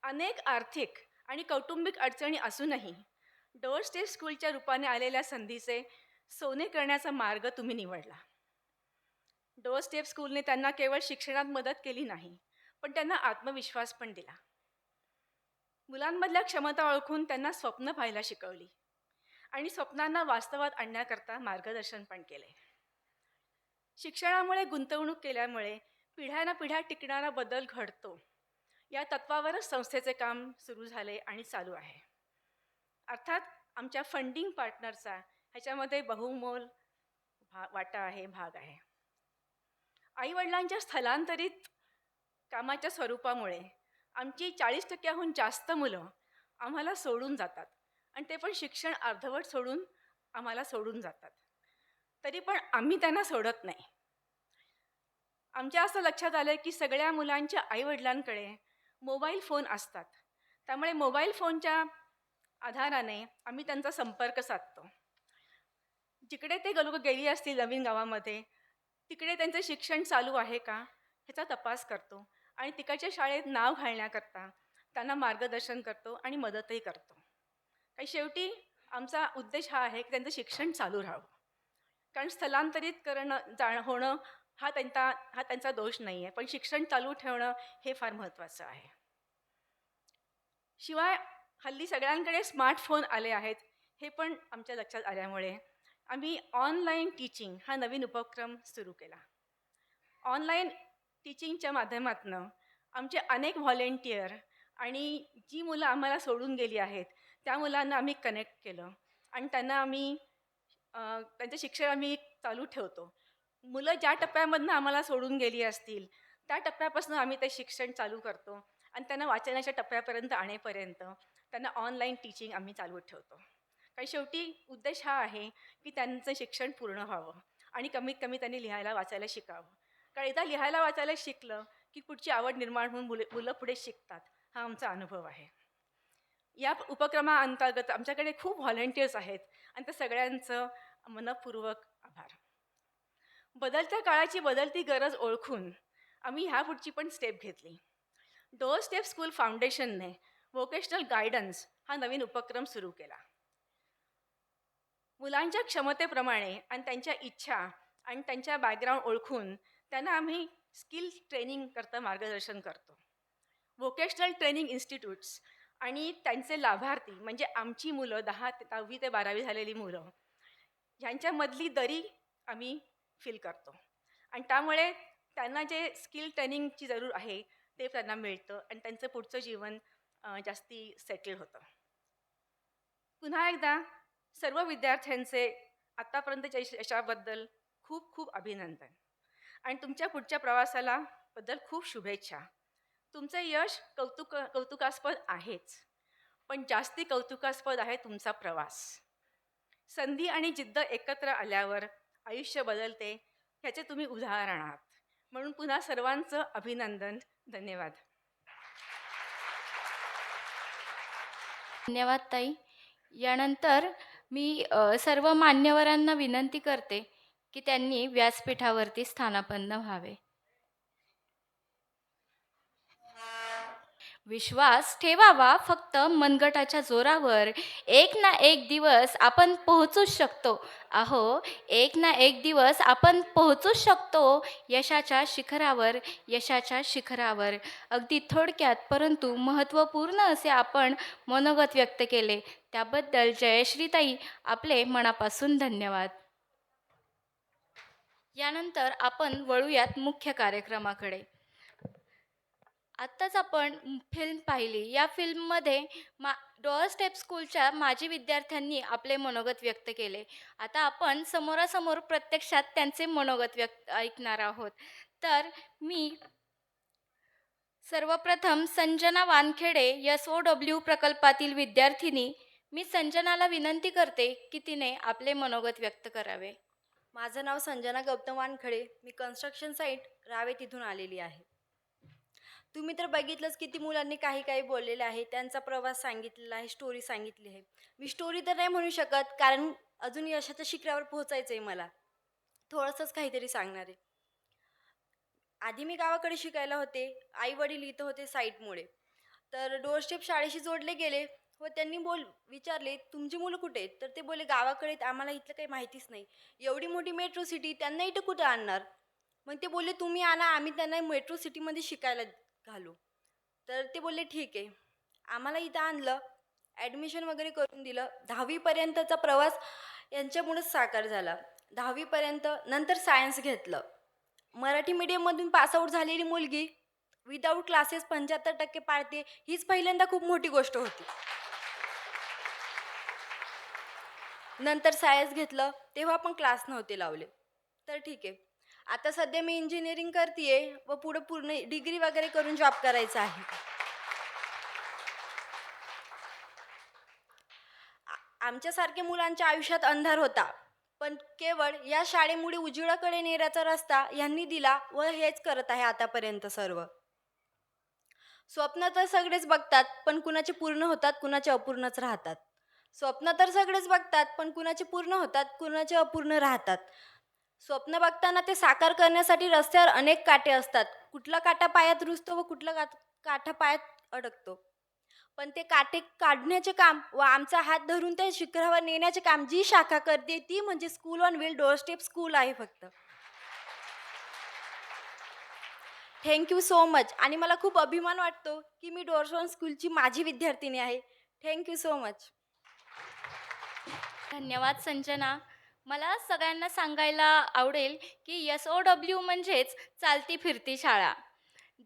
[SPEAKER 8] अनेक आर्थिक आणि कौटुंबिक अडचणी असूनही डोअर स्टेप स्कूलच्या रूपाने आलेल्या संधीचे सोने करण्याचा मार्ग तुम्ही निवडला. डोअर स्टेप स्कूलने त्यांना केवळ शिक्षणात मदत केली नाही, पण त्यांना आत्मविश्वास पण दिला. मुलांमधल्या क्षमता ओळखून त्यांना स्वप्न पाहायला शिकवली आणि स्वप्नांना वास्तवात आणण्याकरता मार्गदर्शन पण केले. शिक्षणामुळे गुंतवणूक केल्यामुळे पिढ्यानपिढ्या टिकणारा बदल घडतो, या तत्वावरच संस्थेचे काम सुरू झाले आणि चालू आहे. अर्थात आमच्या फंडिंग पार्टनरचा ह्याच्यामध्ये बहुमोल वाटा आहे, भाग आहे. आईवडिलांच्या स्थलांतरित कामाच्या स्वरूपामुळे आमची 40% जास्त मुलं आम्हाला सोडून जातात आणि ते पण शिक्षण अर्धवट सोडून आम्हाला सोडून जातात. तरी पण आम्ही त्यांना सोडत नाही. आमच्या असं लक्षात आलं की सगळ्या मुलांच्या आईवडिलांकडे मोबाईल फोन असतात. त्यामुळे मोबाईल फोनच्या आधाराने आम्ही त्यांचा संपर्क साधतो. जिकडे ते लोक गेली असतील नवीन गावामध्ये, तिकडे त्यांचं शिक्षण चालू आहे का ह्याचा तपास करतो आणि तिकडच्या शाळेत नाव घालण्याकरता त्यांना मार्गदर्शन करतो आणि मदतही करतो. काही शेवटी आमचा उद्देश हा आहे की त्यांचं शिक्षण चालू राहावं. कारण स्थलांतरित होणं हा त्यांचा दोष नाही आहे, पण शिक्षण चालू ठेवणं हे फार महत्त्वाचं आहे. शिवाय हल्ली सगळ्यांकडे स्मार्टफोन आले आहेत, हे पण आमच्या लक्षात आल्यामुळे आम्ही ऑनलाईन टीचिंग हा नवीन उपक्रम सुरू केला. ऑनलाईन टीचिंगच्या माध्यमातून आमचे अनेक व्हॉलेंटियर आणि जी मुलं आम्हाला सोडून गेली आहेत त्या मुलांना आम्ही कनेक्ट केलं आणि त्यांना आम्ही त्यांचं शिक्षण आम्ही चालू ठेवतो. मुलं ज्या टप्प्यामधनं आम्हाला सोडून गेली असतील त्या टप्प्यापासून आम्ही ते शिक्षण चालू करतो आणि त्यांना वाचनाच्या टप्प्यापर्यंत आणेपर्यंत त्यांना ऑनलाईन टीचिंग आम्ही चालू ठेवतो. काही शेवटी उद्देश हा आहे की त्यांचं शिक्षण पूर्ण व्हावं आणि कमीत कमी त्यांनी लिहायला वाचायला शिकावं. कारण एकदा लिहायला वाचायला शिकलं की पुढची आवड निर्माण होऊन मुलं पुढे शिकतात, हा आमचा अनुभव आहे. या उपक्रमाअंतर्गत आमच्याकडे खूप व्हॉलेंटियर्स आहेत आणि त्या सगळ्यांचं मनपूर्वक आभार. बदलत्या काळाची बदलती गरज ओळखून आम्ही ह्या पुढची पण स्टेप घेतली. डोअर स्टेप स्कूल फाउंडेशनने व्होकेशनल गायडन्स हा नवीन उपक्रम सुरू केला. मुलांच्या क्षमतेप्रमाणे आणि त्यांच्या इच्छा आणि त्यांच्या बॅकग्राऊंड ओळखून त्यांना आम्ही स्किल ट्रेनिंग करता मार्गदर्शन करतो. व्होकेशनल ट्रेनिंग इन्स्टिट्यूट्स आणि त्यांचे लाभार्थी म्हणजे आमची मुलं 10वी ते 12वी झालेली मुलं ह्यांच्यामधली दरी आम्ही फिल करतो आणि त्यामुळे त्यांना जे स्किल ट्रेनिंगची जरूर आहे ते त्यांना मिळतं आणि त्यांचं पुढचं जीवन जास्ती सेटल होतं. पुन्हा एकदा सर्व विद्यार्थ्यांचे आत्तापर्यंतच्या यशाबद्दल खूप खूप अभिनंदन आणि तुमच्या पुढच्या प्रवासाला बद्दल खूप शुभेच्छा. तुमचं यश कौतुकास्पद आहेच, पण जास्ती कौतुकास्पद आहे तुमचा प्रवास. संधी आणि जिद्द एकत्र आल्यावर आयुष्य बदलते ह्याचे तुम्ही उदाहरण आहात. म्हणून पुन्हा सर्वांचं अभिनंदन. धन्यवाद.
[SPEAKER 1] धन्यवाद ताई. यानंतर मी सर्व मान्यवरांना विनंती करते की त्यांनी व्यासपीठावरती स्थानापन्न व्हावे. विश्वास ठेवावा फक्त मनगटाच्या जोरावर, एक ना एक दिवस आपण पोहोचूच शकतो. अहो, एक ना एक दिवस आपण पोहोचूच शकतो यशाच्या शिखरावर, यशाच्या शिखरावर. अगदी थोडक्यात परंतु महत्त्वपूर्ण असे आपण मनोगत व्यक्त केले, त्याबद्दल जयश्रीताई आपले मनापासून धन्यवाद. यानंतर आपण वळूयात मुख्य कार्यक्रमाकडे. आत्ताच आपण फिल्म पाहिली. या फिल्ममध्ये डोअर स्टेप स्कूलच्या माजी विद्यार्थ्यांनी आपले मनोगत व्यक्त केले. आता आपण समोरासमोर प्रत्यक्षात त्यांचे मनोगत ऐकणार आहोत. तर मी सर्वप्रथम संजना वानखेडे SOW प्रकल्पातील विद्यार्थिनी, मी संजनाला विनंती करते की तिने आपले मनोगत व्यक्त करावे.
[SPEAKER 9] माझं नाव संजना गौतम वानखडे. मी कन्स्ट्रक्शन साईट रावेत इथून आलेली आहे. तुम्ही तर बघितलंच किती मुलांनी काही काही बोललेलं आहे, त्यांचा प्रवास सांगितलेला आहे, स्टोरी सांगितली आहे. मी स्टोरी तर नाही म्हणू शकत, कारण अजून यशाच्या शिखरावर पोहोचायचं आहे मला. थोडंसंच काहीतरी सांगणार आहे. आधी मी गावाकडे शिकायला होते, आई वडील इथं होते साईटमुळे. तर डोअर स्टेप शाळेशी जोडले गेले व त्यांनी विचारले तुमची मुलं कुठे आहेत? तर ते बोलले गावाकडे आहेत, आम्हाला इथलं काही माहितीच नाही. एवढी मोठी मेट्रो सिटी त्यांना इथं कुठं आणणार? मग ते बोलले तुम्ही आणा, आम्ही त्यांना मेट्रो सिटीमध्ये शिकायला घालू. तर ते बोलले ठीक आहे. आम्हाला इथं आणलं ॲडमिशन वगैरे करून दिलं. 10वीपर्यंतचा प्रवास यांच्यामुळेच साकार झाला. 10वीपर्यंत नंतर सायन्स घेतलं. मराठी मीडियममधून पासआउट झालेली मुलगी विदाऊट क्लासेस 75% पाडते, हीच पहिल्यांदा खूप मोठी गोष्ट होती. नंतर सायन्स घेतलं, तेव्हा पण क्लास नव्हते लावले. तर ठीक आहे. आता सध्या मी इंजिनिअरिंग करतीये व पुढे पूर्ण डिग्री वगैरे करून जॉब करायचा आहे. आमच्यासारख्या मुलांच्या आयुष्यात अंधार होता, पण केवळ या शाळेमुळे उजेडाकडे नेण्याचा रस्ता यांनी दिला व हेच करत आहे आतापर्यंत सर्व. स्वप्न तर सगळेच बघतात, पण कुणाचे पूर्ण होतात, कुणाचे अपूर्णच राहतात. स्वप्न तर सगळेच बघतात, पण कुणाचे पूर्ण होतात, कुणाचे अपूर्ण राहतात. स्वप्न बघताना ते साकार करण्यासाठी रस्त्यावर अनेक काटे असतात. कुठला काटा पायात रुजतो व कुठला काटा पायात अडकतो. पण ते काटे काढण्याचे काम व आमचा हात धरून ते शिखरावर नेण्याचे काम जी शाखा करते ती म्हणजे school on wheel door step school आहे फक्त. Thank you so much. आणि मला खूप अभिमान वाटतो की मी डोअर्स ऑन स्कूलची माझी विद्यार्थिनी आहे. Thank you so much.
[SPEAKER 1] धन्यवाद संजना. मला सगळ्यांना सांगायला आवडेल की SOW म्हणजेच चालती फिरती शाळा.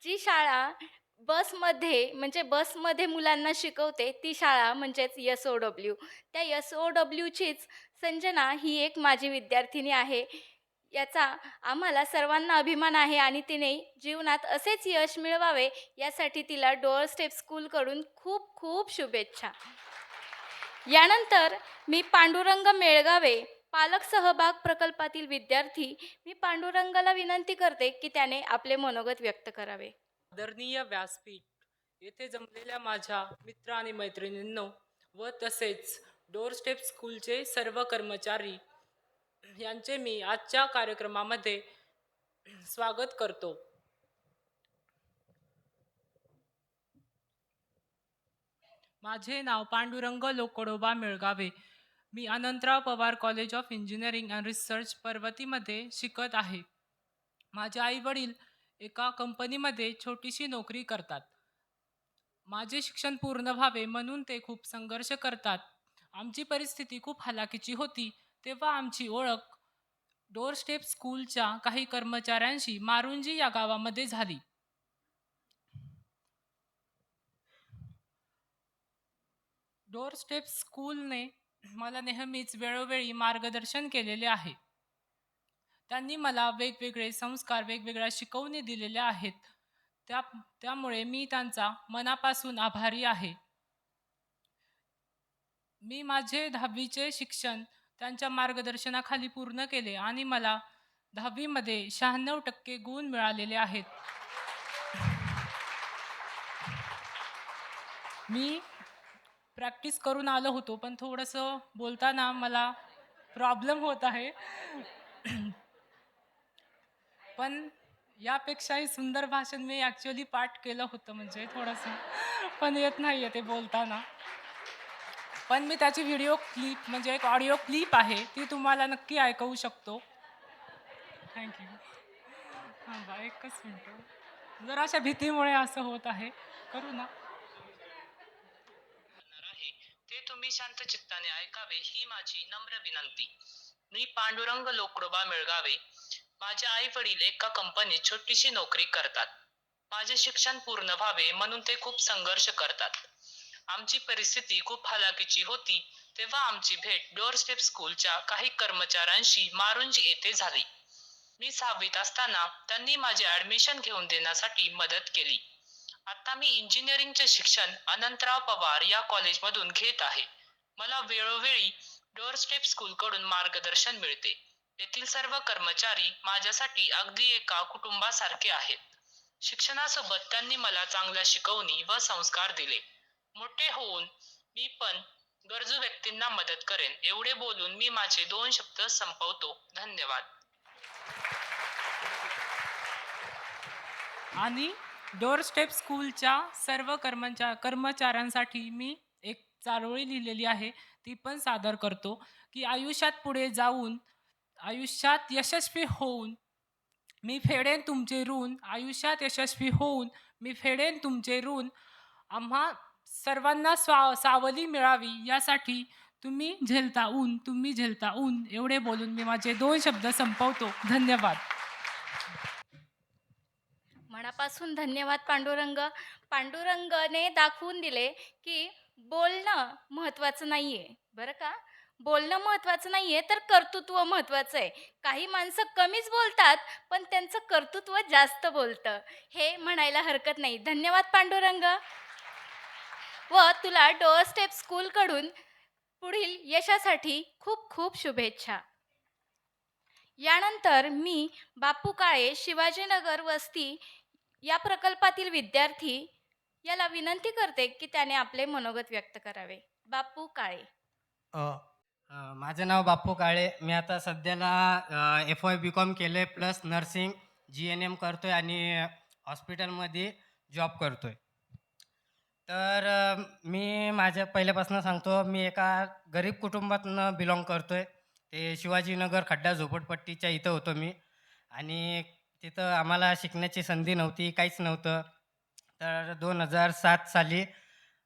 [SPEAKER 1] जी शाळा बसमध्ये मुलांना शिकवते ती शाळा म्हणजेच SOW. त्या SOWचीच संजना ही एक माझी विद्यार्थिनी आहे. याचा आम्हाला सर्वांना अभिमान आहे आणि तिने जीवनात असेच यश मिळवावे यासाठी तिला डोअर स्टेप स्कूलकडून खूप खूप शुभेच्छा. यानंतर मी पांडुरंग मेळगावे, पालक सहभाग प्रकल्पातील विद्यार्थी, मी पांडुरंगाला विनंती करते की त्याने आपले मनोगत व्यक्त करावे.
[SPEAKER 10] आदरणीय व्यासपीठ येथे जमलेल्या माझ्या मित्र आणि मैत्रिणींनो व तसेच डोअर स्टेप स्कूलचे सर्व कर्मचारी यांचे मी आजच्या कार्यक्रमामध्ये स्वागत करतो. माझे नाव पांडुरंग लोकडोबा मेळगावे. मी Anantrao Pawar college of engineering and research पर्वतीमध्ये शिकत आहे. माझे आई वडील एका कंपनीमध्ये छोटीशी नोकरी करतात. माझे शिक्षण पूर्ण व्हावे म्हणून ते खूप संघर्ष करतात. आमची परिस्थिती खूप हलाखीची होती. तेव्हा आमची ओळख डोअर स्टेप स्कूलच्या काही कर्मचाऱ्यांशी मारुंजी या गावामध्ये झाली. डोअर स्टेप स्कूलने मला नेहमीच वेळोवेळी मार्गदर्शन केलेले आहे. त्यांनी मला वेगवेगळे संस्कार, वेगवेगळ्या शिकवणी दिलेल्या आहेत. त्यामुळे मी त्यांचा मनापासून आभारी आहे. मी माझे 10वीचे शिक्षण त्यांच्या मार्गदर्शनाखाली पूर्ण केले आणि मला 10वीमध्ये 96% गुण मिळालेले आहेत. मी प्रॅक्टिस करून आलो होतो, पण थोडंसं बोलताना मला प्रॉब्लेम होत आहे. पण यापेक्षाही सुंदर भाषण मी ॲक्च्युअली पाठ केलं होतं, म्हणजे थोडंसं पण येत नाही आहे ते बोलताना. पण मी त्याची व्हिडिओ क्लिप म्हणजे एक ऑडिओ क्लिप आहे ती तुम्हाला नक्की ऐकवू शकतो. थँक्यू. हां बा, एकच मिनटं. जरा अशा भीतीमुळे असं होत आहे. करू ना.
[SPEAKER 11] ते तुम्ही शांत चित्ताने ऐकावे ही माझी नम्र विनंती. मी पांडुरंग लोकडोबा मेळगावे. माझे आई वडील एका कंपनीत छोटीशी नोकरी करतात. माझे शिक्षण पूर्ण व्हावे म्हणून ते खूप संघर्ष करतात. आमची परिस्थिती खूप हलाखीची होती. तेव्हा आमची भेट डोअर स्टेप स्कूलच्या काही कर्मचाऱ्यांशी मारुंजी येथे झाली. मी 6वीत असताना त्यांनी माझे ॲडमिशन घेऊन देण्यासाठी मदत केली. आता मी इंजिनिअरिंगचे शिक्षण अनंतराव पवार या कॉलेजमधून घेत आहे. मला वेळोवेळी डोअर स्टेप स्कूलकडून मार्गदर्शन मिळते. येथील सर्व कर्मचारी माझ्यासाठी अगदी एका कुटुंबासारखे आहेत. शिक्षणासोबत त्यांनी मला चांगल्या शिकवणी व संस्कार दिले. मोठे होऊन मी पण गरजू व्यक्तींना मदत करेन एवढे बोलून मी माझे 2 शब्द संपवतो. धन्यवाद.
[SPEAKER 10] आणि डोअर स्टेप स्कूलच्या सर्व कर्मचाऱ्यांसाठी मी एक चारोळी लिहिलेली आहे, ती पण सादर करतो की आयुष्यात पुढे जाऊन, आयुष्यात यशस्वी होऊन मी फेडेन तुमचे ऋण. आयुष्यात यशस्वी होऊन मी फेडेन तुमचे ऋण. सर्वांना सावली मिळावी यासाठी तुम्ही झेलता ऊन एवढे बोलून मी माझे 2 शब्द संपवतो. धन्यवाद.
[SPEAKER 1] मनापासून धन्यवाद पांडुरंग. पांडुरंगने दाखवून दिले की बोलणं महत्त्वाचं नाही आहे, बरं का. बोलणं महत्त्वाचं नाही आहे, तर कर्तृत्व महत्त्वाचं आहे. काही माणसं कमीच बोलतात, पण त्यांचं कर्तृत्व जास्त बोलतं, हे म्हणायला हरकत नाही. धन्यवाद पांडुरंग. व तुला डोअर स्टेप स्कूलकडून पुढील यशासाठी खूप खूप शुभेच्छा. यानंतर मी बापू काळे शिवाजीनगर वस्ती या प्रकल्पातील विद्यार्थी याला विनंती करते की त्याने आपले मनोगत व्यक्त करावे. बापू काळे.
[SPEAKER 12] माझं नाव बाप्पू काळे. मी आता सध्याला FY BCom केलं आहे, प्लस नर्सिंग GNM करतो आहे आणि हॉस्पिटलमध्ये जॉब करतो आहे. तर मी माझ्या पहिल्यापासून सांगतो, मी एका गरीब कुटुंबातून बिलॉंग करतो आहे. ते शिवाजीनगर खड्डा झोपडपट्टीच्या इथं होतो मी आणि तिथं आम्हाला शिकण्याची संधी नव्हती, काहीच नव्हतं. तर 2007 साली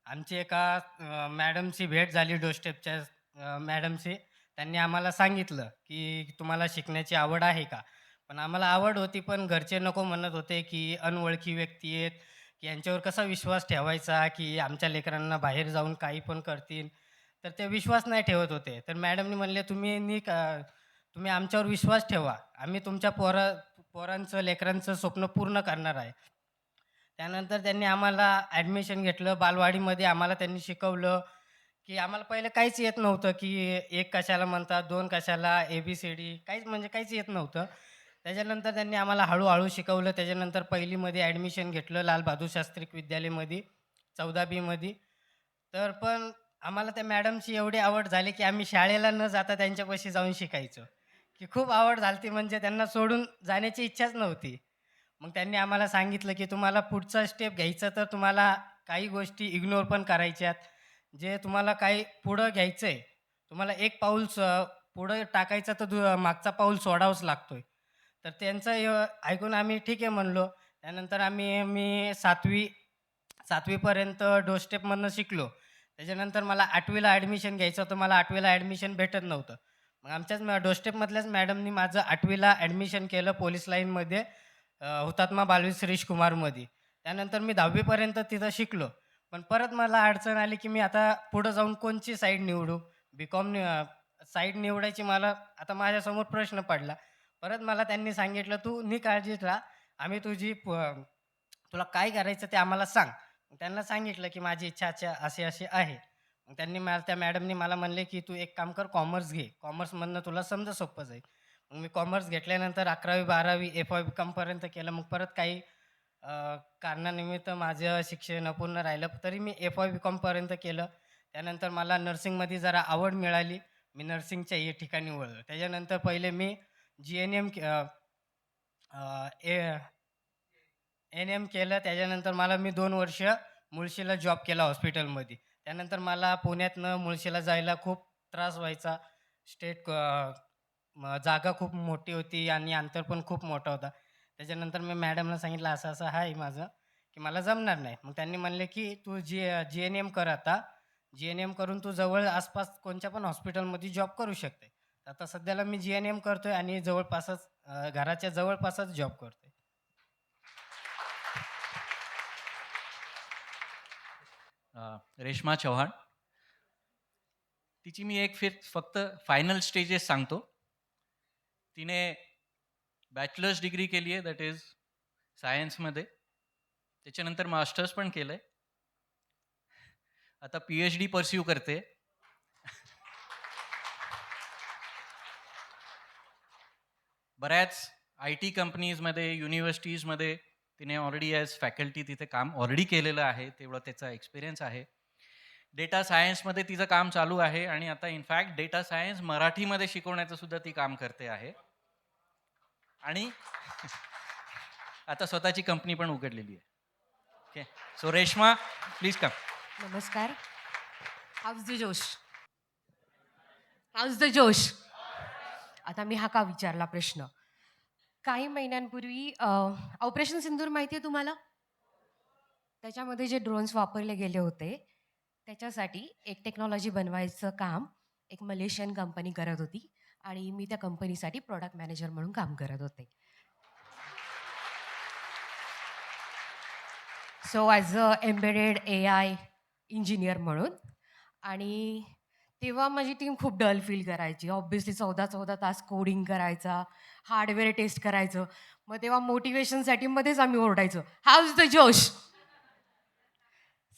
[SPEAKER 12] आमची एका मॅडमची भेट झाली, डोरस्टेपच्या मॅडमशी. त्यांनी आम्हाला सांगितलं की तुम्हाला शिकण्याची आवड आहे का? पण आम्हाला आवड होती, पण घरचे नको म्हणत होते की अनोळखी व्यक्ती आहेत, की यांच्यावर कसा विश्वास ठेवायचा, की आमच्या लेकरांना बाहेर जाऊन काही पण करतील. तर ते विश्वास नाही ठेवत होते. तर मॅडमनी म्हणले तुम्ही आमच्यावर विश्वास ठेवा, आम्ही तुमच्या पोरांचं लेकरांचं स्वप्न पूर्ण करणार आहे. त्यानंतर त्यांनी आम्हाला ॲडमिशन घेतलं बालवाडीमध्ये. आम्हाला त्यांनी शिकवलं की आम्हाला पहिलं काहीच येत नव्हतं, की 1 कशाला म्हणतात, 2 कशाला, ABCD काहीच म्हणजे काहीच येत नव्हतं. त्याच्यानंतर त्यांनी आम्हाला हळूहळू शिकवलं. त्याच्यानंतर पहिलीमध्ये ॲडमिशन घेतलं लाल बहादूर शास्त्री विद्यालयामध्ये 14B मध्ये. तर पण आम्हाला त्या मॅडमची एवढी आवड झाली की आम्ही शाळेला न जाता त्यांच्यापाशी जाऊन शिकायचो, की खूप आवड झाली ती, म्हणजे त्यांना सोडून जाण्याची इच्छाच नव्हती. मग त्यांनी आम्हाला सांगितलं की तुम्हाला पुढचा स्टेप घ्यायचा तर तुम्हाला काही गोष्टी इग्नोर पण करायच्यात. जे तुम्हाला काही पुढं घ्यायचं आहे, तुम्हाला एक पाऊल पुढं टाकायचं तर मागचा पाऊल सोडावाच लागतोय. तर त्यांचं ऐकून आम्ही ठीक आहे म्हणलो. त्यानंतर मी 7वीपर्यंत डोरस्टेपमधनं शिकलो. त्याच्यानंतर मला 8वीला ॲडमिशन घ्यायचं होतं. मला 8वीला ॲडमिशन भेटत नव्हतं. मग आमच्याच डोरस्टेपमधल्याच मॅडमनी माझं 8वीला ॲडमिशन केलं पोलीस लाईनमध्ये, हुतात्मा बालवीर श्रीश कुमारमध्ये. त्यानंतर मी 10वीपर्यंत तिथं शिकलो. पण परत मला अडचण आली की मी आता पुढं जाऊन कोणची साईड निवडू. BCom साईड निवडायची मला आता माझ्यासमोर प्रश्न पडला. परत मला त्यांनी सांगितलं, "तू निकाळजीत राहा, आम्ही तुला काय करायचं ते आम्हाला सांग." मग त्यांना सांगितलं की माझी इच्छा अशी आहे. मग त्या मॅडमनी मला म्हणले की "तू एक काम कर, कॉमर्स घे, कॉमर्समधनं तुला समजा सोपं जाईल." मग मी कॉमर्स घेतल्यानंतर 11वी 12वी FY BComपर्यंत केलं. मग परत काही कारणानिमित्त माझं शिक्षण अपूर्ण राहिलं, तरी मी FY BComपर्यंत केलं. त्यानंतर मला नर्सिंगमध्ये जरा आवड मिळाली. मी नर्सिंगच्या या ठिकाणी वळलो. त्याच्यानंतर पहिले मी GNM NM केलं. त्याच्यानंतर मी 2 वर्ष मुळशीला जॉब केला हॉस्पिटलमध्ये. त्यानंतर मला पुण्यातनं मुळशीला जायला खूप त्रास व्हायचा. जागा खूप मोठी होती आणि अंतर पण खूप मोठा होता. त्याच्यानंतर मी मॅडमला सांगितलं असं आहे माझं, की मला जमणार नाही. मग त्यांनी म्हणले की "तू GNM कर आता. GNM करून तू जवळ आसपास कोणत्या पण हॉस्पिटलमध्ये जॉब करू शकते." आता सध्याला मी GNM करतोय आणि घराच्या जवळपासच जॉब करतोय.
[SPEAKER 13] रेश्मा चव्हाण. तिची मी फक्त फायनल स्टेजेस सांगतो. तिने बॅचलर्स डिग्री केली आहे, दॅट इज सायन्समध्ये. त्याच्यानंतर मास्टर्स पण केलं आहे. आता PhD परस्यू करते. बऱ्याच IT कंपनीजमध्ये, युनिव्हर्सिटीजमध्ये तिने ऑलरेडी ॲज फॅकल्टी तिथे काम ऑलरेडी केलेलं आहे. तेवढा त्याचा एक्सपिरियन्स आहे. डेटा सायन्समध्ये तिचं काम चालू आहे आणि आता इनफॅक्ट डेटा सायन्स मराठीमध्ये शिकवण्याचं सुद्धा ती काम करते आहे. आणि आता स्वतःची कंपनी पण उघडलेली आहे. Okay, so Reshma please come.
[SPEAKER 14] नमस्कार. हाऊज द जोश? हाऊज द जोश? आता मी हा का विचारला प्रश्न. काही महिन्यांपूर्वी ऑपरेशन सिंदूर माहिती आहे तुम्हाला? त्याच्यामध्ये जे ड्रोन्स वापरले गेले होते त्याच्यासाठी एक टेक्नॉलॉजी बनवायचं काम एक मलेशियन कंपनी करत होती आणि मी त्या कंपनीसाठी प्रॉडक्ट मॅनेजर म्हणून काम करत होते. So as a embedded AI engineer म्हणून. आणि तेव्हा माझी टीम खूप डल फील करायची. ऑब्व्हियसली 14-14 तास कोडिंग करायचा, हार्डवेअर टेस्ट करायचं. मग तेव्हा मोटिवेशनसाठी मध्येच आम्ही ओरडायचो, हाऊज द जोश.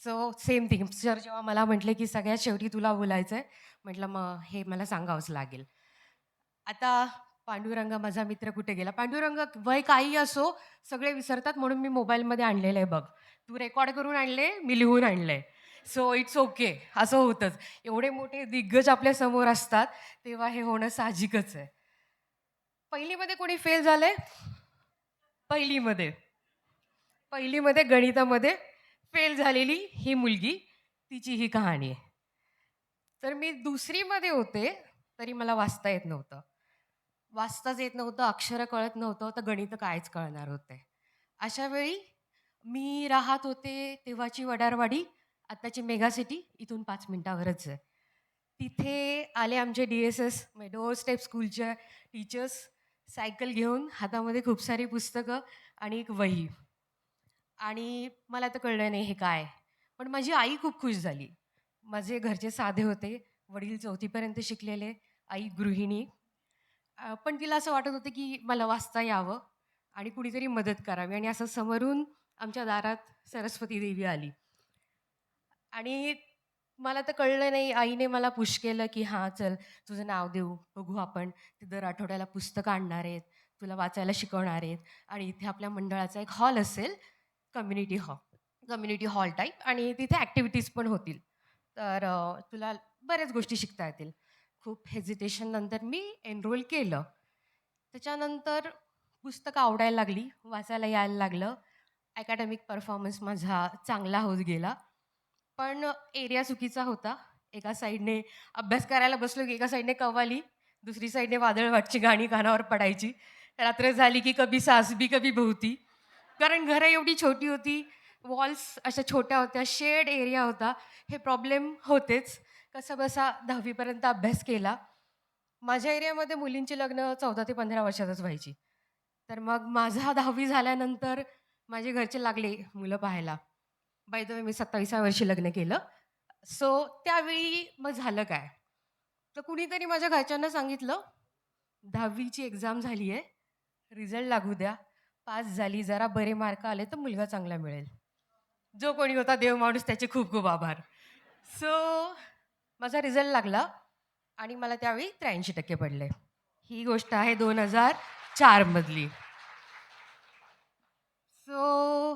[SPEAKER 14] सो सेम थिंग सर जेव्हा मला म्हटले की सगळ्यात शेवटी तुला बोलायचं आहे, म्हटलं मग हे मला सांगावंच लागेल. आता पांडुरंग माझा मित्र कुठे गेला? पांडुरंग वय काही असो सगळे विसरतात म्हणून मी मोबाईलमध्ये आणलेलं आहे बघ. तू रेकॉर्ड करून आणले, मी लिहून आणलंय. So it's okay. असं होतंच. एवढे मोठे दिग्गज आपल्या समोर असतात तेव्हा हे होणं साहजिकच आहे. पहिलीमध्ये कोणी फेल झालंय? पहिलीमध्ये गणितामध्ये फेल झालेली ही मुलगी, तिची ही कहाणी आहे. तर मी दुसरीमध्ये होते तरी मला वाचता येत नव्हतं. वाचताच येत नव्हतं, अक्षरं कळत नव्हतं, तर गणितं कायच कळणार होते. अशा वेळी मी राहत होते तेव्हाची वडारवाडी, आत्ताची मेगा सिटी इथून 5 मिनिटावरच आहे. तिथे आले आमचे DSS डोअर स्टेप स्कूलच्या टीचर्स सायकल घेऊन, हातामध्ये खूप सारी पुस्तकं आणि एक वही. आणि मला तर कळलं नाही हे काय. पण माझी आई खूप खुश झाली. माझे घरचे साधे होते, वडील 4थीपर्यंत शिकलेले, आई गृहिणी. पण तिला असं वाटत होतं की मला वाचता यावं आणि कुणीतरी मदत करावी. आणि असं समोरून आमच्या दारात सरस्वती देवी आली. आणि मला तर कळलं नाही, आईने मला पुश केलं की हां चल तुझं नाव देऊ, बघू आपण. ते दर आठवड्याला पुस्तकं आणणार आहेत, तुला वाचायला शिकवणार आहेत आणि इथे आपल्या मंडळाचा एक हॉल असेल, कम्युनिटी हॉल टाईप, आणि तिथे ॲक्टिव्हिटीज पण होतील. तर तुला बऱ्याच गोष्टी शिकता येतील. खूप हेजिटेशन नंतर मी एनरोल केलं. त्याच्यानंतर पुस्तकं आवडायला लागली, वाचायला यायला लागलं. अकॅडमिक परफॉर्मन्स माझा चांगला होत गेला. पण एरिया चुकीचा होता. एका साईडने अभ्यास करायला बसलो की एका साईडने कव्वाली, दुसरी साईडने वादळवाटची गाणी कानावर पडायची. रात्र झाली की कभी सास भी कभी बहू थी. कारण घरं एवढी छोटी होती, वॉल्स अशा छोट्या होत्या, शेड एरिया होता. हे प्रॉब्लेम होतेच. कसाबसा 10वीपर्यंत अभ्यास केला. माझ्या एरियामध्ये मुलींची लग्न 14 ते 15 वर्षातच व्हायची. तर मग माझा 10वी झाल्यानंतर माझे घरचे लागले मुलं पाहायला. बाय द वे मी 27व्या वर्षी लग्न केलं. सो त्यावेळी मग झालं काय, तर कुणीतरी माझ्या घरच्यांना सांगितलं 10वीची एक्झाम झाली आहे, रिझल्ट लागू द्या. पास झाली, जरा बरे मार्क आले तर मुलगा चांगला मिळेल. जो कोणी होता देव माणूस त्याचे खूप खूप आभार. सो माझा रिझल्ट लागला आणि मला त्यावेळी 83% पडले. ही गोष्ट आहे 2004 मधली. सो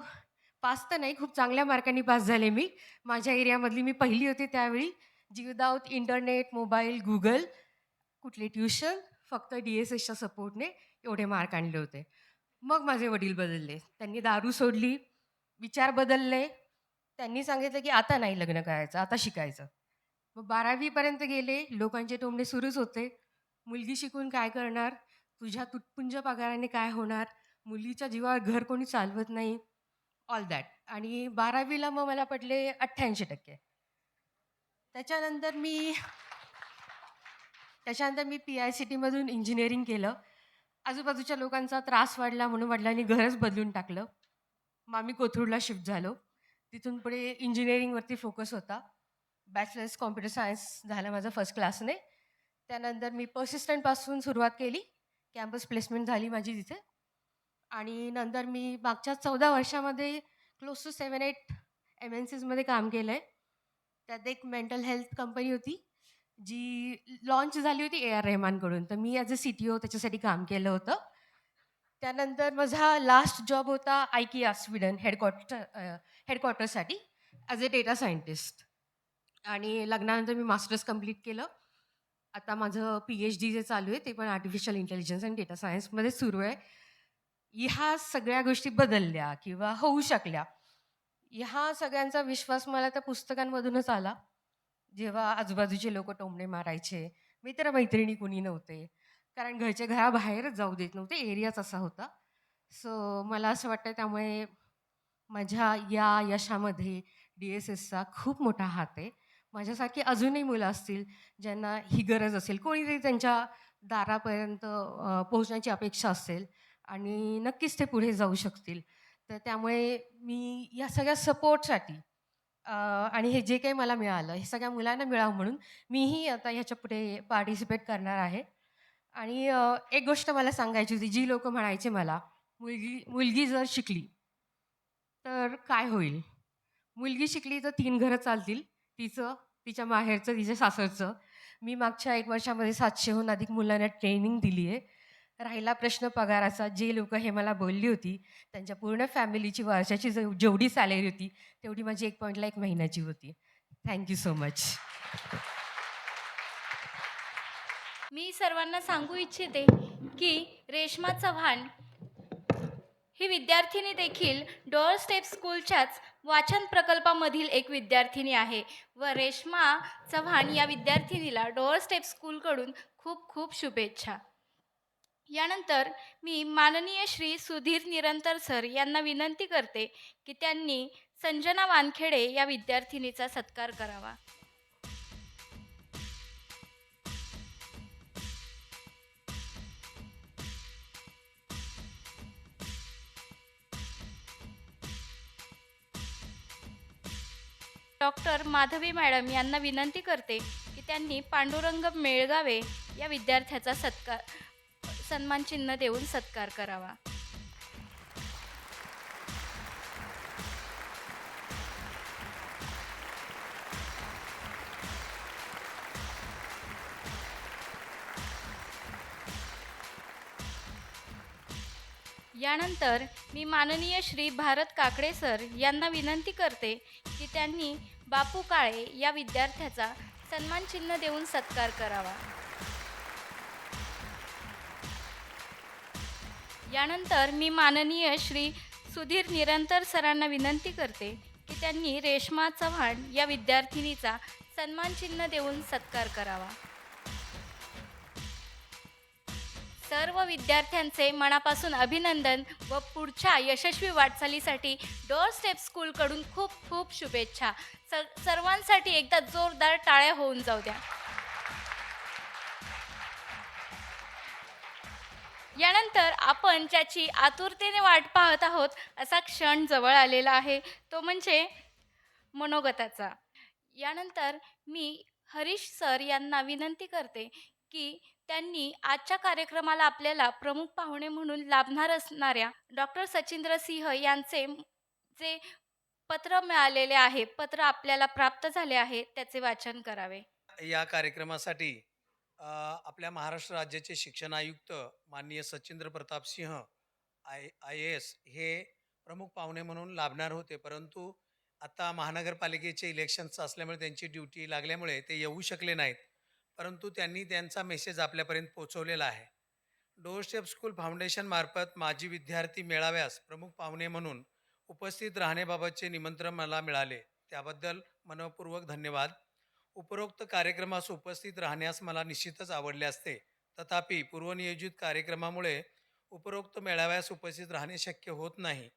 [SPEAKER 14] पास तर नाही, खूप चांगल्या मार्कांनी पास झाले मी. माझ्या एरियामधली मी पहिली होती त्यावेळी, जी विदाऊट इंटरनेट, मोबाईल, गुगल, कुठले ट्युशन, फक्त DSSच्या सपोर्टने एवढे मार्क आणले होते. मग माझे वडील बदलले. त्यांनी दारू सोडली, विचार बदलले. त्यांनी सांगितलं की आता नाही लग्न करायचं, आता शिकायचं. मग 12वीपर्यंत गेले, लोकांचे टोमणे सुरूच होते. मुलगी शिकून काय करणार? तुझ्या तुटपुंज पगाराने काय होणार? मुलीच्या जीवावर घर कोणी चालवत नाही, ऑल दॅट. आणि 12वीला मग मला पडले 88%. त्याच्यानंतर मी PICTमधून इंजिनिअरिंग केलं. आजूबाजूच्या लोकांचा त्रास वाढला म्हणून वडिलांनी घरच बदलून टाकलं. मग आम्ही कोथरूडला शिफ्ट झालो. तिथून पुढे इंजिनिअरिंगवरती फोकस होता. बॅचलर्स कॉम्प्युटर सायन्स झालं माझं फर्स्ट क्लासने. त्यानंतर मी पर्सिस्टंटपासून सुरुवात केली. कॅम्पस प्लेसमेंट झाली माझी तिथे. आणि नंतर मी मागच्या 14 वर्षामध्ये क्लोज टू 7-8 MNCsमध्ये काम केलं आहे. त्यात एक मेंटल हेल्थ कंपनी होती जी लॉन्च झाली होती AR रेहमानकडून. तर मी ॲज अ CTO त्याच्यासाठी काम केलं होतं. त्यानंतर माझा लास्ट जॉब होता IKEA स्वीडन हेडक्वार्टरसाठी ॲज अ डेटा सायंटिस्ट. आणि लग्नानंतर मी मास्टर्स कंप्लीट केलं. आता माझं PhD जे चालू आहे ते पण आर्टिफिशियल इंटेलिजन्स आणि डेटा सायन्समध्ये सुरू आहे. ह्या सगळ्या गोष्टी बदलल्या किंवा होऊ शकल्या. ह्या सगळ्यांचा विश्वास मला त्या पुस्तकांमधूनच आला. जेव्हा आजूबाजूचे लोक टोमणे मारायचे, मित्रमैत्रिणी कुणी नव्हते, कारण घरच्या घराबाहेरच जाऊ देत नव्हते, एरियाच असा होता. सो मला असं वाटतं त्यामुळे माझ्या या यशामध्ये DSSचा खूप मोठा हात आहे. माझ्यासारखी अजूनही मुलं असतील ज्यांना ही गरज असेल, कोणीतरी त्यांच्या दारापर्यंत पोहोचण्याची अपेक्षा असेल आणि नक्कीच ते पुढे जाऊ शकतील. तर त्यामुळे मी या सगळ्या सपोर्टसाठी आणि हे जे काही मला मिळालं, हे सगळ्या मुलांना मिळावं म्हणून मीही आता ह्याच्यापुढे पार्टिसिपेट करणार आहे. आणि एक गोष्ट मला सांगायची होती, जी लोकं म्हणायचे मला, मुलगी मुलगी जर शिकली, तर काय होईल? मुलगी शिकली तर 3 घरं चालतील. तिचं, तिच्या माहेरचं, तिच्या सासरचं. मी मागच्या 1 वर्षामध्ये 700हून अधिक मुलांना ट्रेनिंग दिली आहे. राहिला प्रश्न पगाराचा, जे लोकं हे मला बोलली होती, त्यांच्या पूर्ण फॅमिलीची वर्षाची जेवढी सॅलरी होती, तेवढी माझी 1 महिन्याची होती. Thank you so much.
[SPEAKER 1] मी सर्वांना सांगू इच्छिते की रेश्मा चव्हाण ही विद्यार्थिनी देखील डोअर स्टेप स्कूलच्याच वाचन प्रकल्पामधील एक विद्यार्थिनी आहे व रेश्मा चव्हाण या विद्यार्थिनीला डोअर स्टेप स्कूलकडून खूप खूप शुभेच्छा. यानंतर मी माननीय श्री सुधीर निरंतर सर यांना विनंती करते की त्यांनी संजना वानखेडे या विद्यार्थिनीचा सत्कार करावा. डॉक्टर माधवी मॅडम यांना विनंती करते की त्यांनी पांडुरंग मेळगावे या विद्यार्थ्याचा सन्मानचिन्ह देऊन सत्कार करावा. यानंतर मी माननीय श्री भारत काकडे सर यांना विनंती करते की त्यांनी बापू काळे या विद्यार्थ्याचा सन्मानचिन्ह देऊन सत्कार करावा. यानंतर मी माननीय श्री सुधीर निरंतर सरांना विनंती करते की त्यांनी रेश्मा चव्हाण या विद्यार्थिनीचा सन्मानचिन्ह देऊन सत्कार करावा. सर्व विद्यार्थ्यांचे मनापासून अभिनंदन व पुढच्या यशस्वी वाटचालीसाठी डोअर स्टेप स्कूलकडून खूप खूप शुभेच्छा. सर्वांसाठी एकदा जोरदार टाळ्या होऊन जाऊ द्या. यानंतर आपण ज्याची आतुरतेने वाट पाहत आहोत असा क्षण जवळ आलेला आहे, तो म्हणजे मनोगताचा. यानंतर मी हरीश सर यांना विनंती करते की त्यांनी आजच्या कार्यक्रमाला आपल्याला प्रमुख पाहुणे म्हणून लाभणार असणाऱ्या डॉक्टर सचिंद्र सिंह यांचे जे पत्र मिळालेले आहे, पत्र आपल्याला प्राप्त झाले आहे, त्याचे वाचन करावे.
[SPEAKER 2] या कार्यक्रमासाठी आपल्या महाराष्ट्र राज्याचे शिक्षण आयुक्त माननीय सचिंद्र प्रताप सिंह IAS हे प्रमुख पाहुणे म्हणून लाभणार होते, परंतु आता महानगरपालिकेचे इलेक्शन्स असल्यामुळे त्यांची ड्युटी लागल्यामुळे ते येऊ शकले नाहीत. परंतु त्यांनी त्यांचा मेसेज आपल्यापर्यंत पोहोचवलेला आहे. डोअर स्टेप स्कूल फाउंडेशनमार्फत माजी विद्यार्थी मेळाव्यास प्रमुख पाहुणे म्हणून उपस्थित राहण्याबाबतचे निमंत्रण मला मिळाले, त्याबद्दल मनःपूर्वक धन्यवाद. उपरोक्त कार्यक्रमास उपस्थित राहण्यास मला निश्चितच आवडले असते, तथापि पूर्वनियोजित कार्यक्रमामुळे उपरोक्त मेळाव्यास उपस्थित राहणे शक्य होत नाही.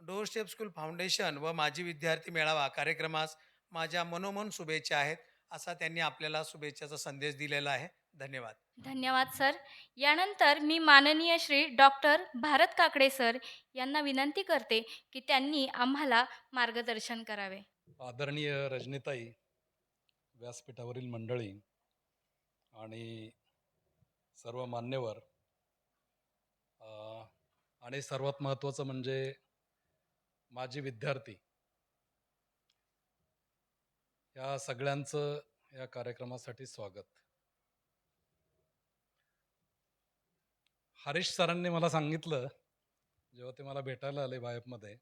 [SPEAKER 2] डोअर स्टेप स्कूल फाउंडेशन व माजी विद्यार्थी मेळावा कार्यक्रमास माझ्या मनोमन शुभेच्छा आहेत, असा त्यांनी आपल्याला शुभेच्छाचा संदेश दिलेला आहे. धन्यवाद.
[SPEAKER 1] धन्यवाद सर. यानंतर मी माननीय श्री डॉक्टर भारत काकडे सर यांना विनंती करते की त्यांनी आम्हाला मार्गदर्शन करावे.
[SPEAKER 15] आदरणीय रजनीताई, व्यासपीठावरील मंडळी आणि सर्व मान्यवर, आणि सर्वात महत्त्वाचं म्हणजे माजी विद्यार्थी, या सगळ्यांचं या कार्यक्रमासाठी स्वागत. हरीश सरांनी मला सांगितलं जेव्हा ते मला भेटायला आले वायपमध्ये,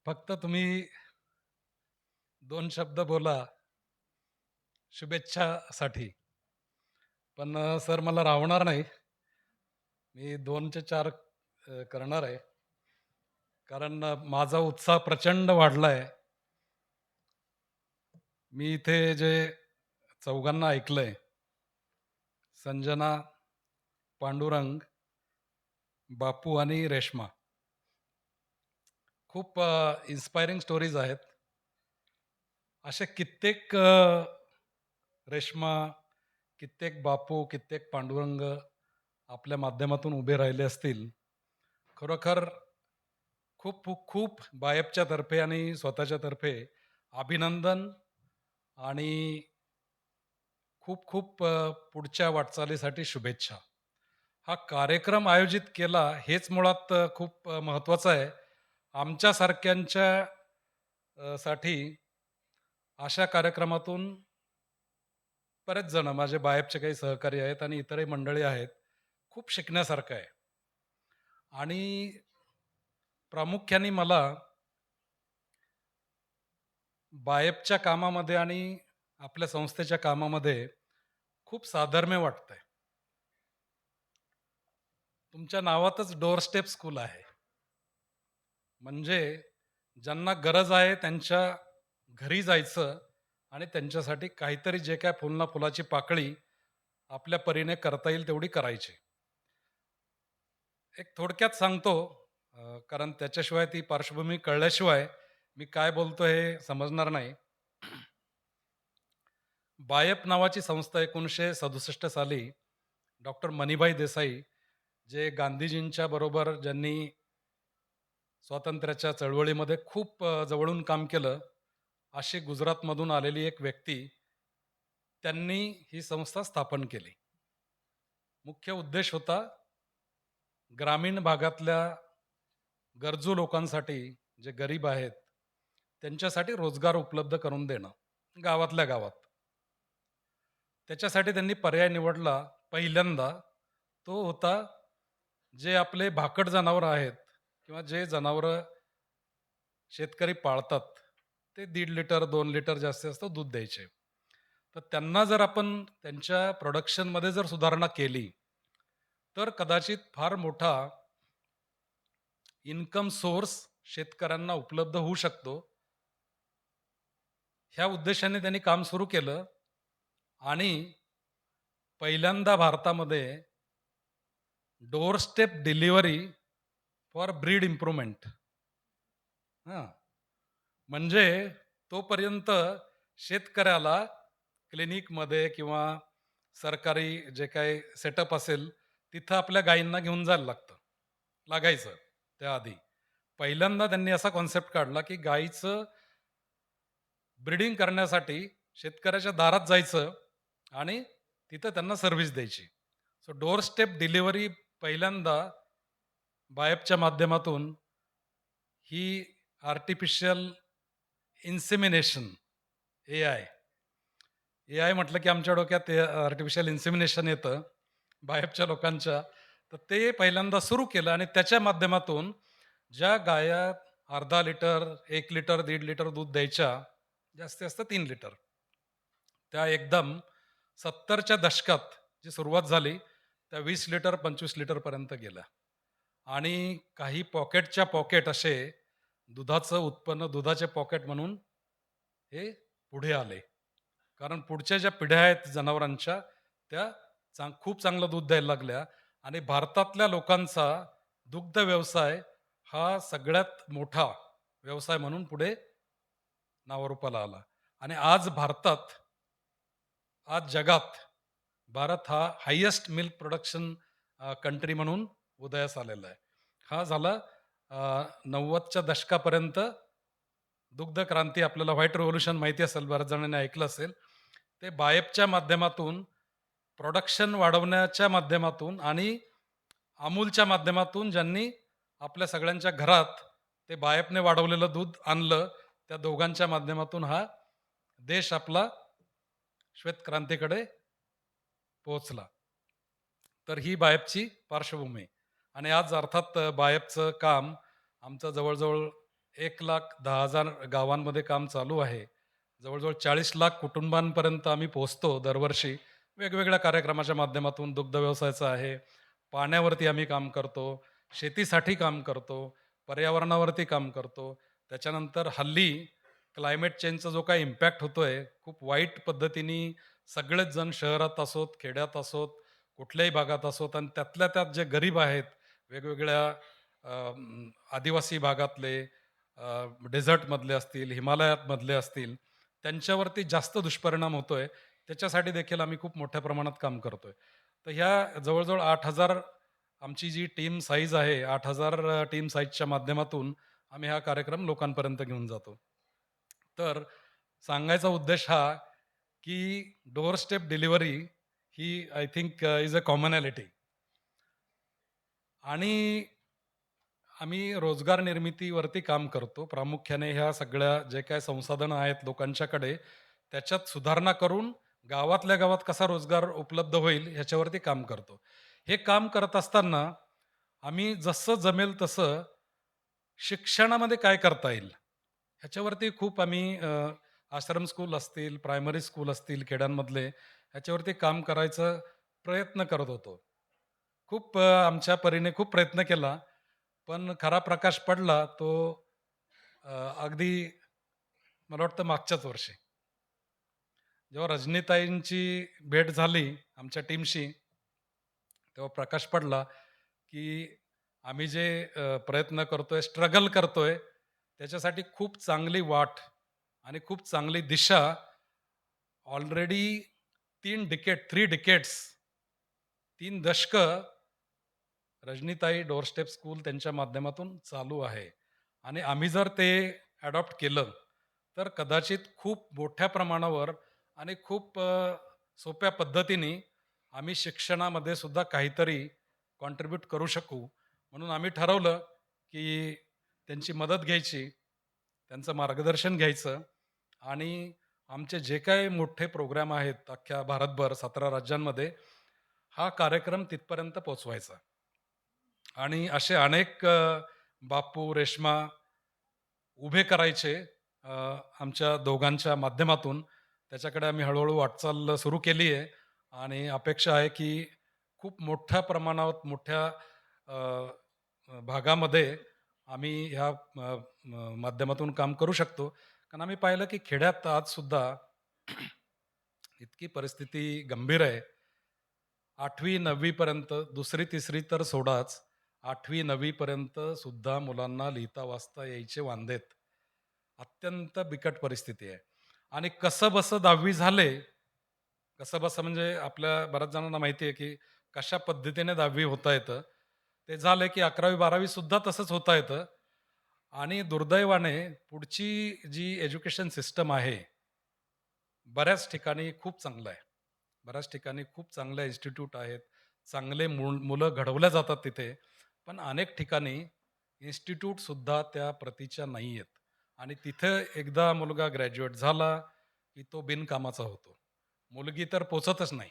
[SPEAKER 15] फक्त तुम्ही 2 शब्द बोला शुभेच्छासाठी. पण सर मला राहणार नाही, मी 2चे 4 करणार आहे, कारण माझा उत्साह प्रचंड वाढला आहे. मी इथे जे चौघांना ऐकलंय, संजना, पांडुरंग, बापू आणि रेश्मा, खूप इन्स्पायरिंग स्टोरीज आहेत. असे कित्येक रेश्मा, कित्येक बापू, कित्येक पांडुरंग आपल्या माध्यमातून उभे राहिले असतील. खरोखर खूप खूप बायपच्या तर्फे आणि स्वतःच्या तर्फे अभिनंदन आणि खूप खूप पुढच्या वाटचालीसाठी शुभेच्छा. हा कार्यक्रम आयोजित केला हेच मुळात खूप महत्त्वाचं आहे. आमच्यासारख्यांच्या साठी अशा कार्यक्रमातून बरेच जण माझे बायपचे काही सहकारी आहेत आणि इतरही मंडळी आहेत. खूप शिकण्यासारखं आहे. आणि प्रामुख्याने मला बायपच्या कामामध्ये आणि आपल्या संस्थेच्या कामामध्ये खूप साधर्म्य वाटतंय. तुमच्या नावातच डोअर स्टेप स्कूल आहे. म्हणजे ज्यांना गरज आहे त्यांच्या घरी जायचं आणि त्यांच्यासाठी काहीतरी जे काय फुलना फुलाची पाकळी आपल्या परीने करता येईल तेवढी करायची. एक थोडक्यात सांगतो, कारण त्याच्याशिवाय ती पार्श्वभूमी कळल्याशिवाय मी काय बोलतो हे समजणार नाही. बायप नावाची संस्था 1967 साली डॉक्टर मणिभाई देसाई, जे गांधीजींच्या बरोबर ज्यांनी स्वातंत्र्याच्या चळवळीमध्ये खूप जवळून काम केलं, अशी गुजरातमधून आलेली एक व्यक्ती, त्यांनी ही संस्था स्थापन केली. मुख्य उद्देश होता ग्रामीण भागातल्या गरजू लोकांसाठी, जे गरीब आहेत त्यांच्यासाठी रोजगार उपलब्ध करून देणं गावातल्या गावात. त्याच्यासाठी त्यांनी पर्याय निवडला पहिल्यांदा, तो होता जे आपले भाकड जनावरं आहेत किंवा जे जनावरं शेतकरी पाळतात ते 1.5 लिटर 2 लिटर जास्तीत जास्त दूध द्यायचे. तर त्यांना जर आपण त्यांच्या प्रोडक्शनमध्ये जर सुधारणा केली तर कदाचित फार मोठा इन्कम सोर्स शेतकऱ्यांना उपलब्ध होऊ शकतो. ह्या उद्देशाने त्यांनी काम सुरू केलं आणि पहिल्यांदा भारतामध्ये door step delivery for breed improvement, म्हणजे तोपर्यंत शेतकऱ्याला क्लिनिकमध्ये किंवा सरकारी जे काही सेटअप असेल तिथं आपल्या गायींना घेऊन जायला लागायचं. त्याआधी पहिल्यांदा त्यांनी असा कॉन्सेप्ट काढला की गायीचं ब्रीडिंग करण्यासाठी शेतकऱ्याच्या दारात जायचं आणि तिथं त्यांना सर्व्हिस द्यायची. सो डोअर स्टेप डिलिव्हरी पहिल्यांदा बायपच्या माध्यमातून ही आर्टिफिशियल इन्सेमिनेशन, AI म्हटलं की आमच्या डोक्यात आर्टिफिशियल इन्सेमिनेशन येतं बायपच्या लोकांच्या. तर ते पहिल्यांदा सुरू केलं आणि त्याच्या माध्यमातून ज्या गाया अर्धा लिटर 1 लिटर 1.5 लिटर दूध द्यायच्या, जास्तीत जास्त 3 लिटर, त्या एकदम 70च्या दशकात जी सुरुवात झाली त्या 20 लिटर 25 लिटरपर्यंत गेल्या. आणि काही पॉकेटच्या पॉकेट असे दुधाचं उत्पन्न, दुधाचे पॉकेट म्हणून हे पुढे आले. कारण पुढच्या ज्या पिढ्या आहेत जनावरांच्या त्या खूप चांगलं दूध द्यायला लागल्या आणि भारतातल्या लोकांचा दुग्ध व्यवसाय हा सगळ्यात मोठा व्यवसाय म्हणून पुढे नावारूपाला आला. आणि आज भारतात, आज जगात भारत हा हायेस्ट मिल्क प्रोडक्शन कंट्री म्हणून उदयास आलेला आहे. हा झाला 90च्या दशकापर्यंत दुग्ध क्रांती, आपल्याला व्हाईट रेव्होल्यूशन माहिती असेल, बऱ्याच जणांनी ऐकलं असेल. ते बायपच्या माध्यमातून, प्रोडक्शन वाढवण्याच्या माध्यमातून आणि अमूलच्या माध्यमातून ज्यांनी आपल्या सगळ्यांच्या घरात ते बायपने वाढवलेलं दूध आणलं, त्या दोघांच्या माध्यमातून हा देश आपला श्वेत क्रांतीकडे पोहोचला. तर ही बायपची पार्श्वभूमी. आणि आज अर्थात बायपचं काम आमचं जवळजवळ 1,10,000 गावांमध्ये काम चालू आहे. जवळजवळ 40 लाख कुटुंबांपर्यंत आम्ही पोहोचतो दरवर्षी वेगवेगळ्या कार्यक्रमाच्या माध्यमातून. दुग्ध व्यवसायाचं आहे, पाण्यावरती आम्ही काम करतो, शेतीसाठी काम करतो, पर्यावरणावरती काम करतो. त्याच्यानंतर हल्ली क्लायमेट चेंजचा जो काही इम्पॅक्ट होतोय खूप वाईट पद्धतीने, सगळेच जण शहरात असोत, खेड्यात असोत, कुठल्याही भागात असोत, आणि त्यातल्या त्यात जे गरीब आहेत, वेगवेगळ्या आदिवासी भागातले, डेझर्टमधले असतील, हिमालयातमधले असतील, त्यांच्यावरती जास्त दुष्परिणाम होतोय. त्याच्यासाठी देखील आम्ही खूप मोठ्या प्रमाणात काम करतोय. तर ह्या जवळ-जवळ 8,000 आमची जी टीम साईज आहे, 8,000 टीम साईजच्या माध्यमातून आम्ही हा कार्यक्रम लोकांपर्यंत घेऊन जातो. तर सांगायचा उद्देश हा, की डोअर स्टेप डिलिव्हरी ही I think is a commonality. आणि आम्ही रोजगार निर्मितीवरती काम करतो. प्रामुख्याने ह्या सगळ्या जे काही संसाधनं आहेत लोकांच्याकडे, त्याच्यात सुधारणा करून गावातल्या गावात कसा रोजगार उपलब्ध होईल ह्याच्यावरती काम करतो. हे काम करत असताना आम्ही जसं जमेल तसं शिक्षणामध्ये काय करता येईल ह्याच्यावरती खूप आम्ही आश्रम स्कूल असतील, प्रायमरी स्कूल असतील खेड्यांमधले, ह्याच्यावरती काम करायचा प्रयत्न करत होतो. खूप आमच्या परीने खूप प्रयत्न केला. पण खरा प्रकाश पडला तो अगदी मला वाटतं मागच्याच वर्षी. जेव्हा रजनीताईंची भेट झाली आमच्या टीमशी, तेव्हा प्रकाश पडला, की आम्ही जे प्रयत्न करतोय, स्ट्रगल करतोय, त्याच्यासाठी खूप चांगली वाट आणि खूप चांगली दिशा ऑलरेडी 3 डिकेड्स 3 दशकं रजनीताई डोअरस्टेप स्कूल त्यांच्या माध्यमातून चालू आहे. आणि आम्ही जर ते ॲडॉप्ट केलं, तर कदाचित खूप मोठ्या प्रमाणावर आणि खूप सोप्या पद्धतीने आम्ही शिक्षणामध्ये सुद्धा काहीतरी कॉन्ट्रिब्यूट करू शकू. म्हणून आम्ही ठरवलं, की त्यांची मदत घ्यायची, त्यांचं मार्गदर्शन घ्यायचं आणि आमचे जे काही मोठे प्रोग्राम आहेत अख्ख्या भारतभर 17 राज्यांमध्ये, हा कार्यक्रम तिथपर्यंत पोहोचवायचा. आणि असे अनेक बापू, रेश्मा उभे करायचे आमच्या दोघांच्या माध्यमातून. त्याच्याकडे आम्ही हळूहळू वाटचाल सुरू केली आहे आणि अपेक्षा आहे की खूप मोठ्या प्रमाणात मोठ्या अ, अ, भागामध्ये आम्ही ह्या माध्यमातून काम करू शकतो. कारण आम्ही पाहिलं की खेड्यात आजसुद्धा इतकी परिस्थिती गंभीर आहे. 8वी 9वी पर्यंत, 2री 3री तर सोडाच, 8वी 9वी पर्यंत सुद्धा मुलांना लिहिता वाचता यायचे वांदेत. अत्यंत बिकट परिस्थिती आहे. आणि कसंबसं 10वी झाले, कसंबसं म्हणजे आपल्या बऱ्याच जणांना माहिती आहे की कशा पद्धतीने 10वी होता येतं. ते झाले की 11वी 12वी सुद्धा तसंच होता येतं. आणि दुर्दैवाने पुढची जी एज्युकेशन सिस्टम आहे, बऱ्याच ठिकाणी खूप चांगलं आहे. बऱ्याच ठिकाणी खूप चांगल्या इन्स्टिट्यूट आहेत. चांगले मुलं घडवल्या जातात तिथे. पण अनेक ठिकाणी इन्स्टिट्यूटसुद्धा त्या प्रतीच्या नाही आहेत. आणि तिथे एकदा मुलगा ग्रॅज्युएट झाला, की तो बिनकामाचा होतो. मुलगी तर पोहोचतच नाही.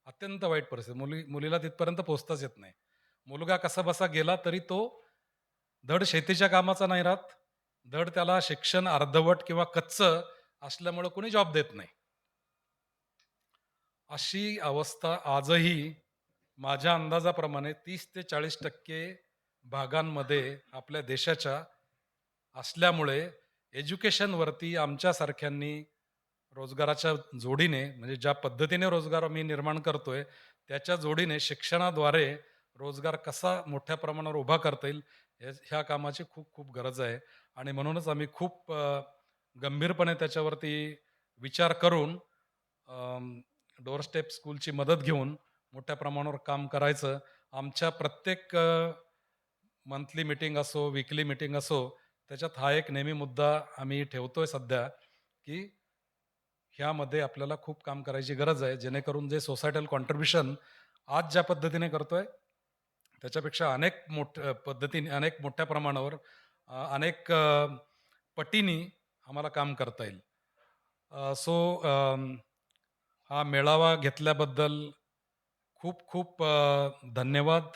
[SPEAKER 15] अत्यंत वाईट परिस्थिती. मुलीला तिथपर्यंत पोहोचताच येत नाही. मुलगा कसाबसा गेला तरी तो धड शेतीच्या कामाचा नाही राहत, धड त्याला शिक्षण अर्धवट किंवा कच्चं असल्यामुळं कोणी जॉब देत नाही. अशी अवस्था आजही माझ्या अंदाजाप्रमाणे 30 ते 40% भागांमध्ये आपल्या देशाच्या असल्यामुळे एज्युकेशनवरती आमच्यासारख्यांनी रोजगाराच्या जोडीने, म्हणजे ज्या पद्धतीने रोजगार मी निर्माण करतोय, त्याच्या जोडीने शिक्षणाद्वारे रोजगार कसा मोठ्या प्रमाणावर उभा करता येईल, ह्या कामाची खूप खूप गरज आहे. आणि म्हणूनच आम्ही खूप गंभीरपणे त्याच्यावरती विचार करून डोअरस्टेप स्कूलची मदत घेऊन मोठ्या प्रमाणावर काम करायचं. आमच्या प्रत्येक मंथली मीटिंग असो, वीकली मीटिंग असो, त्याच्यात हा एक नेहमी मुद्दा आम्ही ठेवतोय सध्या, की ह्यामध्ये आपल्याला खूप काम करायची गरज आहे, जेणेकरून जे सोसायटल कॉन्ट्रिब्युशन आज ज्या पद्धतीने करतोय, त्याच्यापेक्षा अनेक पद्धतीने, अनेक मोठ्या प्रमाणावर, अनेक पटीने आम्हाला काम करता येईल. सो हा मेळावा घेतल्याबद्दल खूप खूप धन्यवाद.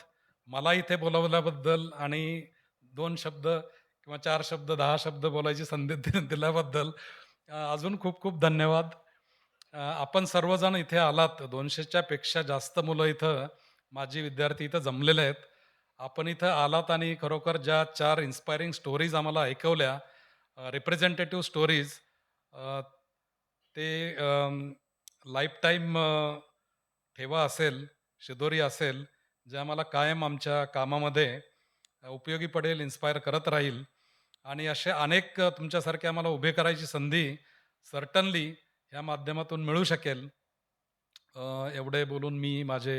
[SPEAKER 15] मला इथे बोलावल्याबद्दल आणि 2 शब्द किंवा 4 शब्द, 10 शब्द बोलायची संधी दिल्याबद्दल अजून खूप खूप धन्यवाद. आपण सर्वजण इथे आलात. 200च्या पेक्षा जास्त मुलं इथं, माझी विद्यार्थी इथं जमलेले आहेत. आपण इथं आलात आणि खरोखर ज्या 4 इन्स्पायरिंग स्टोरीज आम्हाला ऐकवल्या, रिप्रेझेंटेटिव्ह स्टोरीज, ते लाईफटाईम ठेवा असेल, शिदोरी असेल, जे आम्हाला कायम आमच्या कामामध्ये उपयोगी पडेल, इन्स्पायर करत राहील. आणि असे अनेक तुमच्यासारखे आम्हाला उभे करायची संधी सर्टनली ह्या माध्यमातून मिळू शकेल. एवढे बोलून मी माझे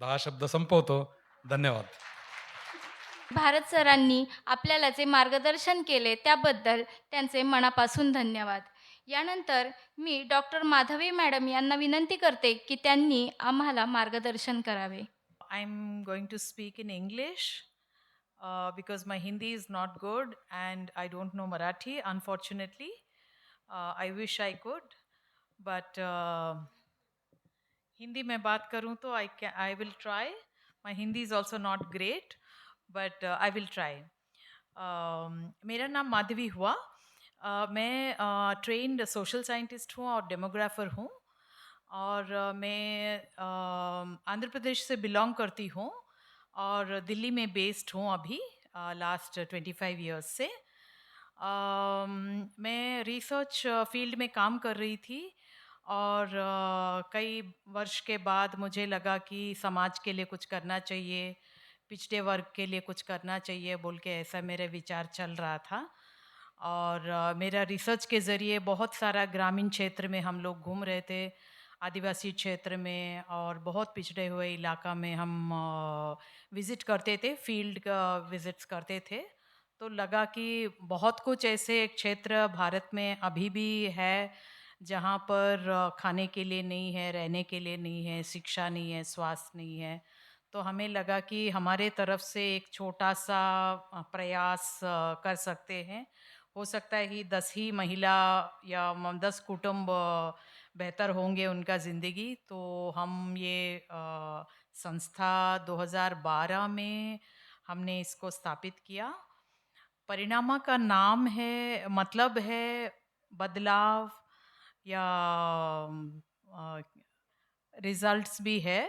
[SPEAKER 15] 10 शब्द संपवतो. धन्यवाद.
[SPEAKER 1] भारत सरांनी आपल्याला जे मार्गदर्शन केले त्याबद्दल त्यांचे मनापासून धन्यवाद. यानंतर मी डॉक्टर माधवी मॅडम यांना विनंती करते की त्यांनी आम्हाला मार्गदर्शन करावे.
[SPEAKER 16] I'm going to speak in English because my Hindi is not good and I don't know Marathi, unfortunately. I wish I could, but Hindi में बात करूँ तो I will try. My Hindi is also not great, but I will try. मेरा नाम माधवी हुआ. मैं trend social scientist हूँ और डेमोग्राफर हूँ और मैं आंध्र प्रदेश से बिलोंग करती हूँ और दिल्ली में बेस्ड हूँ अभी लास्ट 25 इयर्स से. मैं रिसर्च फील्ड में काम कर रही थी और कई वर्ष के बाद मुझे लगा कि समाज के लिए कुछ करना चाहिए, पिछड़े वर्ग के लिए कुछ करना चाहिए बोल के ऐसा मेरे विचार चल रहा था. और मेरा रिसर्च के ज़रिए बहुत सारा ग्रामीण क्षेत्र में हम लोग घूम रहे थे, आदिवासी क्षेत्र में और बहुत पिछड़े हुए इलाका में हम विज़िट करते थे, फील्ड का विज़िट्स करते थे. तो लगा कि बहुत कुछ ऐसे क्षेत्र भारत में अभी भी है जहाँ पर खाने के लिए नहीं है, रहने के लिए नहीं है, शिक्षा नहीं है, स्वास्थ्य नहीं है. तो हमें लगा कि हमारे तरफ से एक छोटा सा प्रयास कर सकते हैं. हो सकता है कि 10 ही महिला या 10 कुटुंब बेहतर होंगे उनका ज़िंदगी. तो हम ये संस्था 2012 में हमने इसको स्थापित किया. परिणामा का नाम है, मतलब है बदलाव या रिजल्ट्स भी है,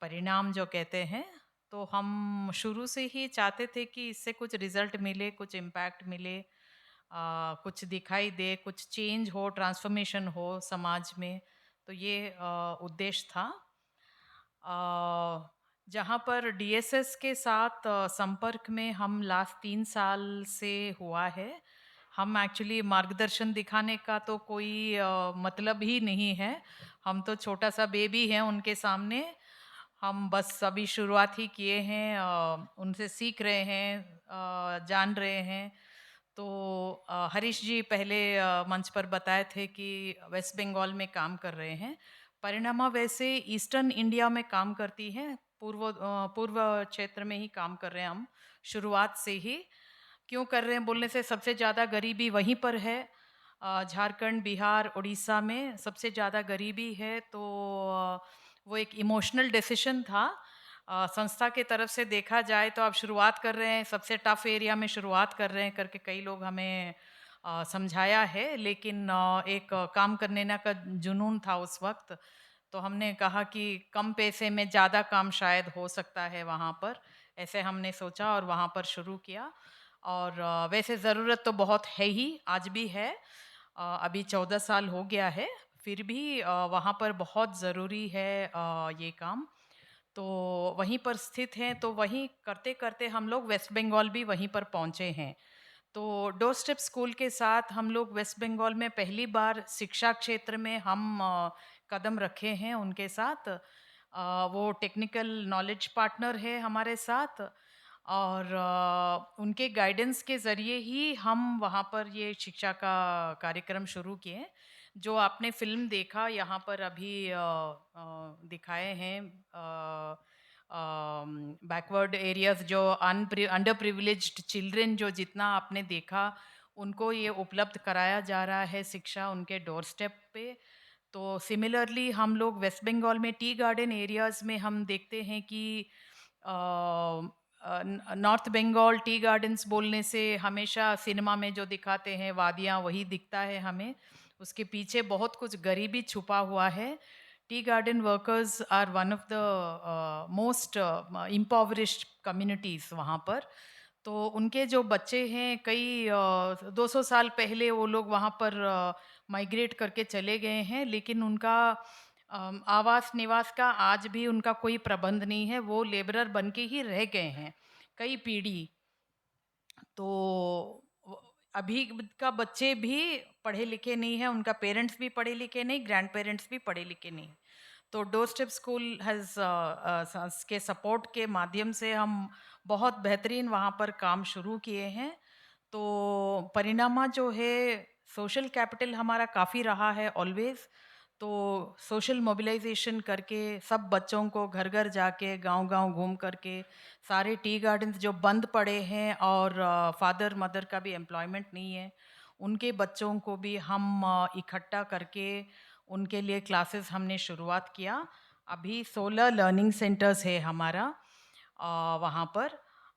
[SPEAKER 16] परिणाम जो कहते हैं. तो हम शुरू से ही चाहते थे कि इससे कुछ रिजल्ट मिले, कुछ इम्पैक्ट मिले, कुछ दिखाई दे, कुछ चेंज हो, ट्रांसफॉर्मेशन हो समाज में. तो ये उद्देश्य था. जहाँ पर डीएसएस के साथ संपर्क में हम लास्ट 3 साल से हुआ है. हम एक्चुअली मार्गदर्शन दिखाने का तो कोई मतलब ही नहीं है. हम तो छोटा सा बेबी हैं उनके सामने. हम बस अभी शुरुआत ही किए हैं, उनसे सीख रहे हैं, जान रहे हैं. तो हरीश जी पहले मंच पर बताए थे कि वेस्ट बंगाल में काम कर रहे हैं. परिणामा वैसे ईस्टर्न इंडिया में काम करती है, पूर्व क्षेत्र में ही काम कर रहे हैं हम शुरुआत से ही. क्यों कर रहे हैं बोलने से सबसे ज़्यादा गरीबी वहीं पर है. झारखंड, बिहार, उड़ीसा में सबसे ज़्यादा गरीबी है. तो वो एक इमोशनल डिसीजन था संस्था के तरफ से. देखा जाए तो आप शुरुआत कर रहे हैं, सबसे टफ एरिया में शुरुआत कर रहे हैं करके कई लोग हमें समझाया है. लेकिन एक काम करने ना का जुनून था उस वक्त. तो हमने कहा कि कम पैसे में ज़्यादा काम शायद हो सकता है वहाँ पर, ऐसे हमने सोचा और वहाँ पर शुरू किया. और वैसे ज़रूरत तो बहुत है ही, आज भी है. अभी 14 साल हो गया है, फिर भी वहाँ पर बहुत ज़रूरी है ये काम. तो वहीं पर स्थित हैं. तो वहीं करते करते हम लोग वेस्ट बंगाल भी वहीं पर पहुँचे हैं. तो डोर स्टेप स्कूल के साथ हम लोग वेस्ट बंगाल में पहली बार शिक्षा क्षेत्र में हम कदम रखे हैं उनके साथ. वो टेक्निकल नॉलेज पार्टनर है हमारे साथ और उनके गाइडेंस के ज़रिए ही हम वहाँ पर ये शिक्षा का कार्यक्रम शुरू किए. जो आपने फिल्म देखा यहाँ पर अभी दिखाए हैं, बैकवर्ड एरियाज जो अंडर प्रिविलेज्ड चिल्ड्रन जो जितना आपने देखा उनको ये उपलब्ध कराया जा रहा है शिक्षा उनके डोर स्टेप पे. तो सिमिलरली हम लोग वेस्ट बंगाल में टी गार्डन एरियाज़ में हम देखते हैं कि नॉर्थ बंगाल टी गार्डन्स बोलने से हमेशा सिनेमा में जो दिखाते हैं वादियाँ वही दिखता है हमें. उसके पीछे बहुत कुछ गरीबी छुपा हुआ है. Tea garden workers are one of the most impoverished communities वहाँ पर. तो उनके जो बच्चे हैं कई 200 साल पहले वो लोग वहाँ पर माइग्रेट करके चले गए हैं, लेकिन उनका आवास निवास का आज भी उनका कोई प्रबंध नहीं है. वो लेबरर बन के ही रह गए हैं कई पीढ़ी. तो अभी का बच्चे भी पढ़े लिखे नहीं हैं, उनका पेरेंट्स भी पढ़े लिखे नहीं, ग्रैंड पेरेंट्स भी पढ़े लिखे नहीं। तो डोर स्टेप स्कूल हैज़ के सपोर्ट के माध्यम से हम बहुत बेहतरीन वहाँ पर काम शुरू किए हैं। तो परिणाम जो है, सोशल कैपिटल हमारा काफ़ी रहा है ऑलवेज। तो सोशल मोबिलाइजेशन करके सब बच्चों को घर घर जाके गांव-गांव घूम करके सारे टी गार्डन्स जो बंद पड़े हैं और फादर मदर का भी एम्प्लॉयमेंट नहीं है, उनके बच्चों को भी हम इकट्ठा करके उनके लिए क्लासेस हमने शुरुआत किया। अभी 16 लर्निंग सेंटर्स है हमारा वहाँ पर,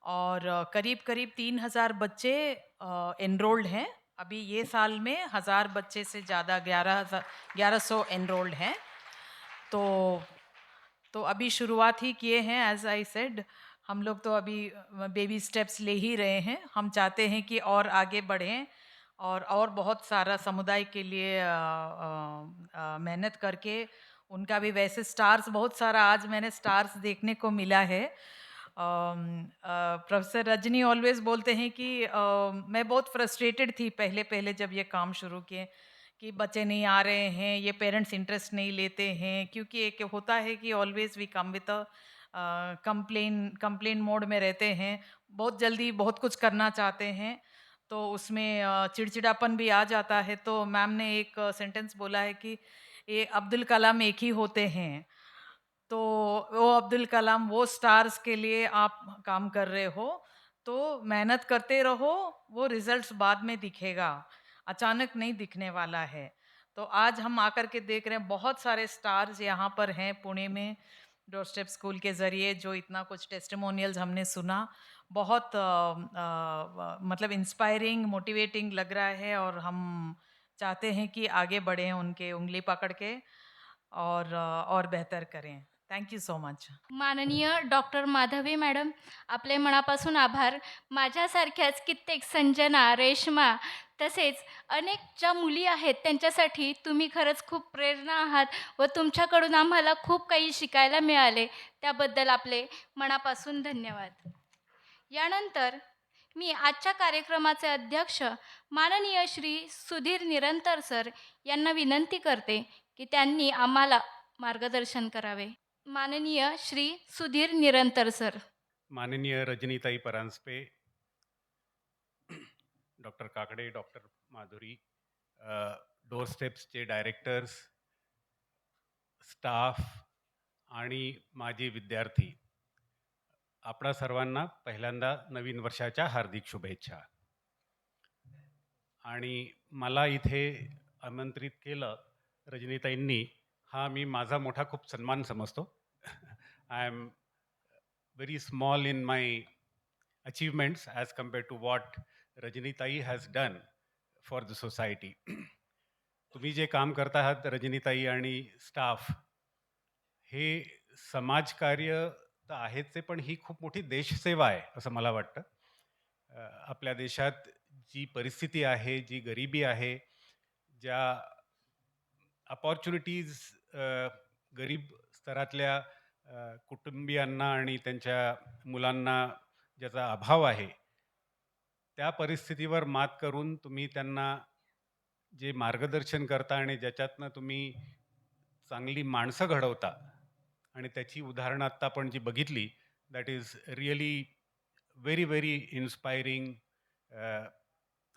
[SPEAKER 16] और करीब-करीब 3000 बच्चे एनरोल्ड हैं। अभी ये साल में 1000 बच्चे से ज़्यादा 1100 एनरोल्ड हैं। तो अभी शुरुआत ही किए हैं। एज आई सेड, हम लोग तो अभी बेबी स्टेप्स ले ही रहे हैं। हम चाहते हैं कि और आगे बढ़ें और बहुत सारा समुदाय के लिए मेहनत करके उनका भी, वैसे स्टार्स बहुत सारा आज मैंने स्टार्स देखने को मिला है। प्रोफेसर रजनी ऑलवेज बोलते हैं कि मैं बहुत फ्रस्ट्रेटेड थी पहले जब ये काम शुरू किए, कि बच्चे नहीं आ रहे हैं, ये पेरेंट्स इंटरेस्ट नहीं लेते हैं, क्योंकि एक होता है कि always we come with complain मोड में रहते हैं, बहुत जल्दी बहुत कुछ करना चाहते हैं, तो उसमें चिड़चिड़ापन भी आ जाता है। तो मैम ने एक सेंटेंस बोला है कि ये अब्दुल कलाम एक ही होते हैं। तो वो अब्दुल कलाम, वो स्टार्स के लिए आप काम कर रहे हो, तो मेहनत करते रहो, वो रिजल्ट्स बाद में दिखेगा, अचानक नहीं दिखने वाला है। तो आज हम आकर के देख रहे हैं बहुत सारे स्टार्स यहाँ पर हैं पुणे में, डोर स्टेप स्कूल के ज़रिए, जो इतना कुछ टेस्टिमोनियल्स हमने सुना, बहुत मतलब इंस्पायरिंग, मोटिवेटिंग लग रहा है, और हम चाहते हैं कि आगे बढ़ें उनके उंगली पकड़ के और बेहतर करें। Thank you so much.
[SPEAKER 1] माननीय डॉक्टर माधवी मॅडम, आपले मनापासून आभार. माझ्यासारख्याच कित्येक संजना, रेश्मा तसेच अनेक ज्या मुली आहेत त्यांच्यासाठी तुम्ही खरंच खूप प्रेरणा आहात व तुमच्याकडून आम्हाला खूप काही शिकायला मिळाले. त्याबद्दल आपले मनापासून धन्यवाद. यानंतर मी आजच्या कार्यक्रमाचे अध्यक्ष माननीय श्री सुधीर निरंतर सर यांना विनंती करते की त्यांनी आम्हाला मार्गदर्शन करावे. माननीय श्री सुधीर निरंतर सर.
[SPEAKER 17] माननीय रजनीताई Paranjpe, doctor Kakade, doctor Madhuri, door स्टेप्सचे डायरेक्टर्स, स्टाफ आणि माझे विद्यार्थी, आपणा सर्वांना पहिल्यांदा नवीन वर्षाच्या हार्दिक शुभेच्छा. आणि मला इथे आमंत्रित केलं रजनीताईंनी, हा मी माझा मोठा खूप सन्मान समजतो. I am very small in my achievements as compared to what Rajanitai has done for the society. तुम्ही जे काम करता आहात रजनीताई आणि स्टाफ, हे समाजकार्य तर आहेच आहे, पण ही खूप मोठी देशसेवा आहे असं मला वाटतं. आपल्या देशात जी परिस्थिती आहे, जी गरिबी आहे, ज्या अपॉर्च्युनिटीज गरीब स्तरातल्या कुटुंबियांना आणि त्यांच्या मुलांना ज्याचा अभाव आहे, त्या परिस्थितीवर मात करून तुम्ही त्यांना जे मार्गदर्शन करता आणि ज्याच्यातनं तुम्ही चांगली माणसं घडवता, आणि त्याची उदाहरणं आत्ता आपण जी बघितली, that is really very very inspiring,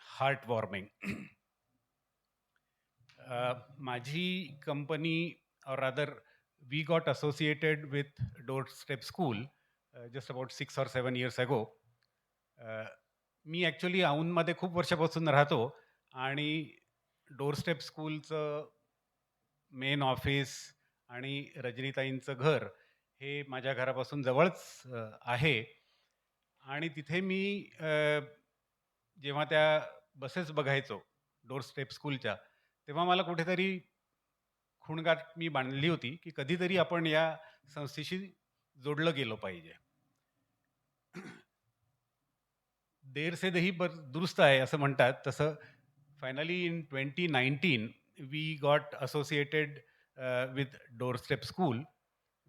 [SPEAKER 17] heart warming. माझी कंपनी, और rather we got associated with Doorstep School just about 6 or 7 years ago. मी ॲक्च्युली औंधमध्ये खूप वर्षापासून राहतो, आणि डोरस्टेप स्कूलचं मेन ऑफिस आणि रजनीताईंचं घर हे माझ्या घरापासून जवळच आहे. आणि तिथे मी जेव्हा त्या बसेस बघायचो डोरस्टेप स्कूलच्या, तेव्हा मला कुठेतरी खुणगाठ मी बांधली होती की कधीतरी आपण या संस्थेशी जोडलं गेलो पाहिजे. देर से दही दुरुस्त आहे असं म्हणतात, तसं finally in 2019 we got associated with doorstep school.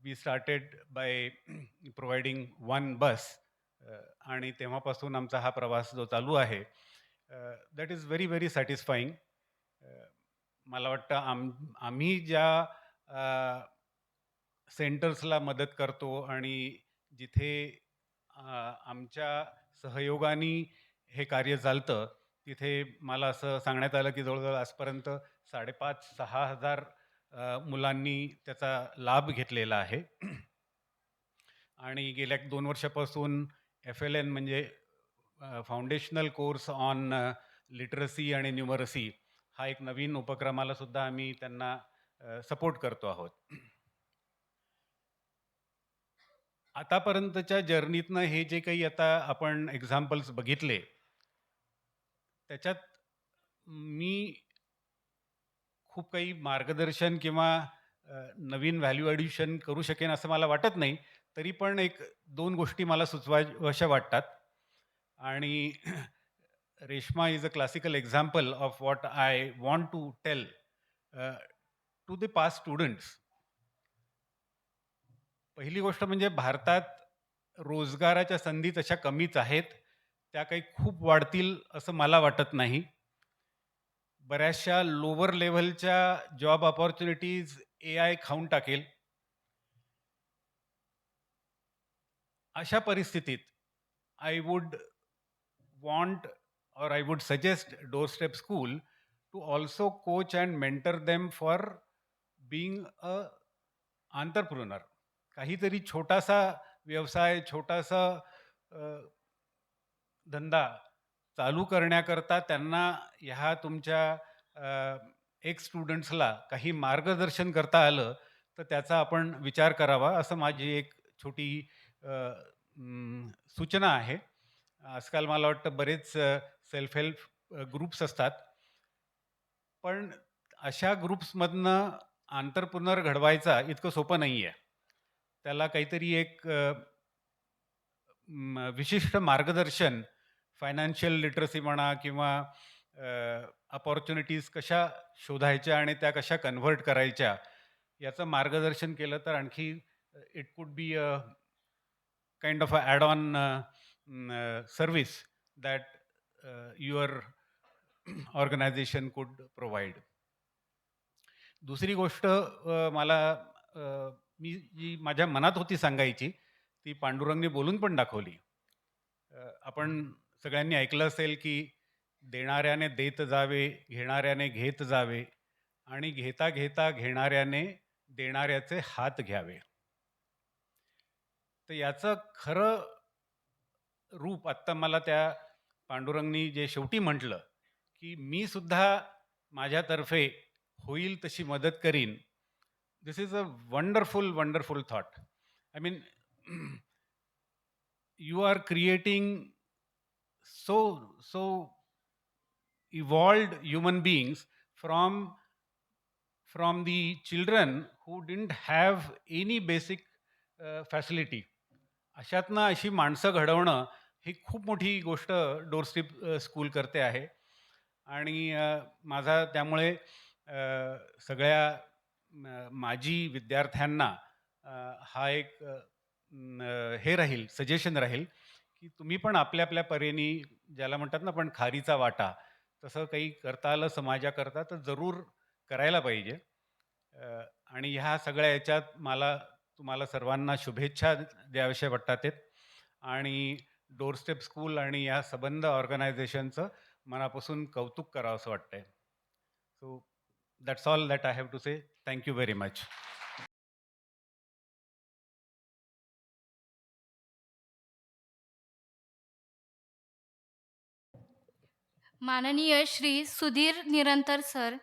[SPEAKER 17] We started by providing 1 bus, आणि तेव्हापासून आमचा हा प्रवास जो चालू आहे, that is very very satisfying. मला वाटतं आम्ही ज्या सेंटर्सला मदत करतो आणि जिथे आमच्या सहयोगाने हे कार्य चालतं, तिथे मला असं सांगण्यात आलं की जवळजवळ आजपर्यंत 5,500-6,000 मुलांनी त्याचा लाभ घेतलेला आहे. आणि गेल्या 2 वर्षापासून FLN म्हणजे फाउंडेशनल कोर्स ऑन लिटरसी आणि न्यूमरसी हा एक नवीन उपक्रमाला सुद्धा आम्ही त्यांना सपोर्ट करतो आहोत. आतापर्यंतच्या जर्नीतनं हे जे काही आता आपण एक्झाम्पल्स बघितले, त्याच्यात मी खूप काही मार्गदर्शन किंवा नवीन व्हॅल्यू ॲडिशन करू शकेन असं मला वाटत नाही. तरी पण 1-2 गोष्टी मला सुचवाव्याशा वाटतात. आणि Reshma is a classical example of what I want to tell to the past students. पहिली गोष्ट म्हणजे भारतात रोजगाराच्या संधी तशा कमीच आहेत. त्या काही खूप वाढतील असं मला वाटत नाही. बऱ्याचशा लोअर लेव्हलच्या जॉब ऑपॉर्च्युनिटीज AI खाऊन टाकेल. अशा परिस्थितीत I would want or I would suggest Doorstep School to also coach and mentor them for being a entrepreneur. काहीतरी छोटासा व्यवसाय, छोटासा धंदा चालू करण्याकरता त्यांना ह्या तुमच्या एक स्टुडंट्सला काही मार्गदर्शन करता आलं तर त्याचा आपण विचार करावा, असं माझी एक छोटी सूचना आहे. आजकाल मला वाटतं बरेच सेल्फ हेल्प ग्रुप्स असतात, पण अशा ग्रुप्समधनं आंतरप्रुनर घडवायचा इतकं सोपं नाही आहे. त्याला काहीतरी एक विशिष्ट मार्गदर्शन, फायनान्शियल लिटरसी म्हणा किंवा अपॉर्च्युनिटीज कशा शोधायच्या आणि त्या कशा कन्व्हर्ट करायच्या याचं मार्गदर्शन केलं तर आणखी it could be a kind of a add on service that your organization could provide. दुसरी गोष्ट मला मी जी माझ्या मनात होती सांगायची ती पांडुरंगने बोलून पण दाखवली. आपण सगळ्यांनी ऐकलं असेल की देणाऱ्याने देत जावे, घेणाऱ्याने घेत जावे आणि घेता घेता घेणाऱ्याने देणाऱ्याचे हात घ्यावे. तर याचं खरं रूप आत्ता मला त्या पांडुरंगनी जे शेवटी म्हटलं की मी सुद्धा माझ्यातर्फे होईल तशी मदत करीन. This is a wonderful wonderful thought. I mean you are creating so evolved human beings from the children who didn't have any basic facility. अशातनं अशी माणसं घडवणं ही खूप मोठी गोष्ट डोरस्टेप स्कूल करते आहे. आणि माझा त्यामुळे सगळ्या माजी विद्यार्थ्यांना हा एक हे राहील, सजेशन राहील की तुम्ही पण आपल्या आपल्या परीने, ज्याला म्हणतात ना पण खारीचा वाटा, तसं काही करता आलं समाजाकरता तर जरूर करायला पाहिजे. आणि ह्या सगळ्या याच्यात मला तुम्हाला सर्वांना शुभेच्छा द्याव्याशा वाटतात आहेत. आणि डोरस्टेप स्कूल आणि या संबंध ऑर्गनायझेशनचं मनापासून कौतुक करावं असं वाटतंय. So that's all that I have to say. Thank you very much.
[SPEAKER 1] माननीय श्री सुधीर निरंतर सर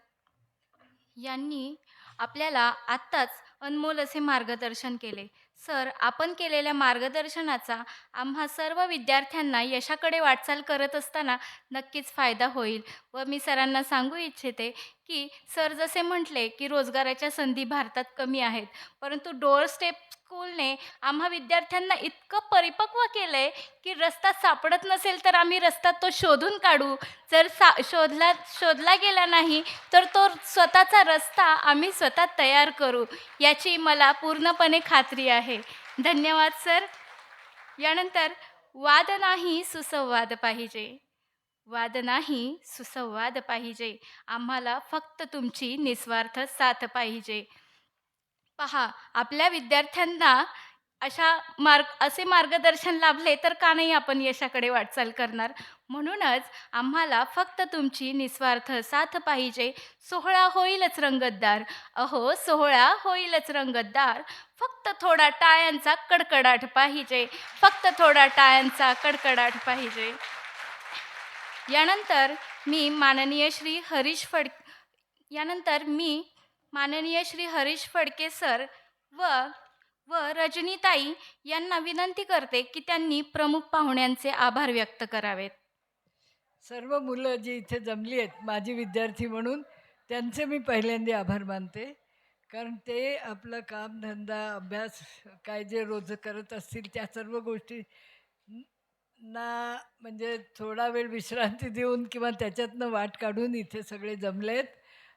[SPEAKER 1] यांनी आपल्याला आत्ताच अनमोल असे मार्गदर्शन केले. सर, आपण केलेल्या मार्गदर्शनाचा आम्हा सर्व विद्यार्थ्यांना यशाकडे वाटचाल करत असताना नक्कीच फायदा होईल. व मी सरांना सांगू इच्छिते की सर जसे म्हटले की रोजगाराच्या संधी भारतात कमी आहेत, परंतु डोअरस्टेप स्कूलने आम्हा विद्यार्थ्यांना इतकं परिपक्व केलं आहे की रस्ता सापडत नसेल तर आम्ही रस्ता तो शोधून काढू. जर शोधला गेला नाही तर तो स्वतःचा रस्ता आम्ही स्वतः तयार करू, याची मला पूर्णपणे खात्री आहे. धन्यवाद सर. यानंतर वाद नाही सुसंवाद पाहिजे. वाद नाही सुसंवाद पाहिजे. आम्हाला फक्त तुमची निस्वार्थ साथ पाहिजे. पहा, आपल्या विद्यार्थ्यांना असे मार्गदर्शन लाभले तर का नाही आपण यशाकडे वाटचाल करणार. म्हणूनच आम्हाला फक्त तुमची निस्वार्थ साथ पाहिजे. सोहळा होईलच रंगतदार, अहो सोहळा होईलच रंगतदार. फक्त थोडा टाळ्यांचा कडकडाट पाहिजे, फक्त थोडा टाळ्यांचा कडकडाट पाहिजे. यानंतर मी माननीय श्री हरीश फडके सर व रजनीताई यांना विनंती करते की त्यांनी प्रमुख पाहुण्यांचे आभार व्यक्त करावेत.
[SPEAKER 18] सर्व मुलं जी इथे जमली आहेत माझी विद्यार्थी म्हणून, त्यांचे मी पहिल्यांदा आभार मानते. कारण ते आपलं काम, धंदा, अभ्यास काय जे रोज करत असतील त्या सर्व गोष्टी ना म्हणजे थोडा वेळ विश्रांती देऊन किंवा त्याच्यातनं वाट काढून इथे सगळे जमलेत.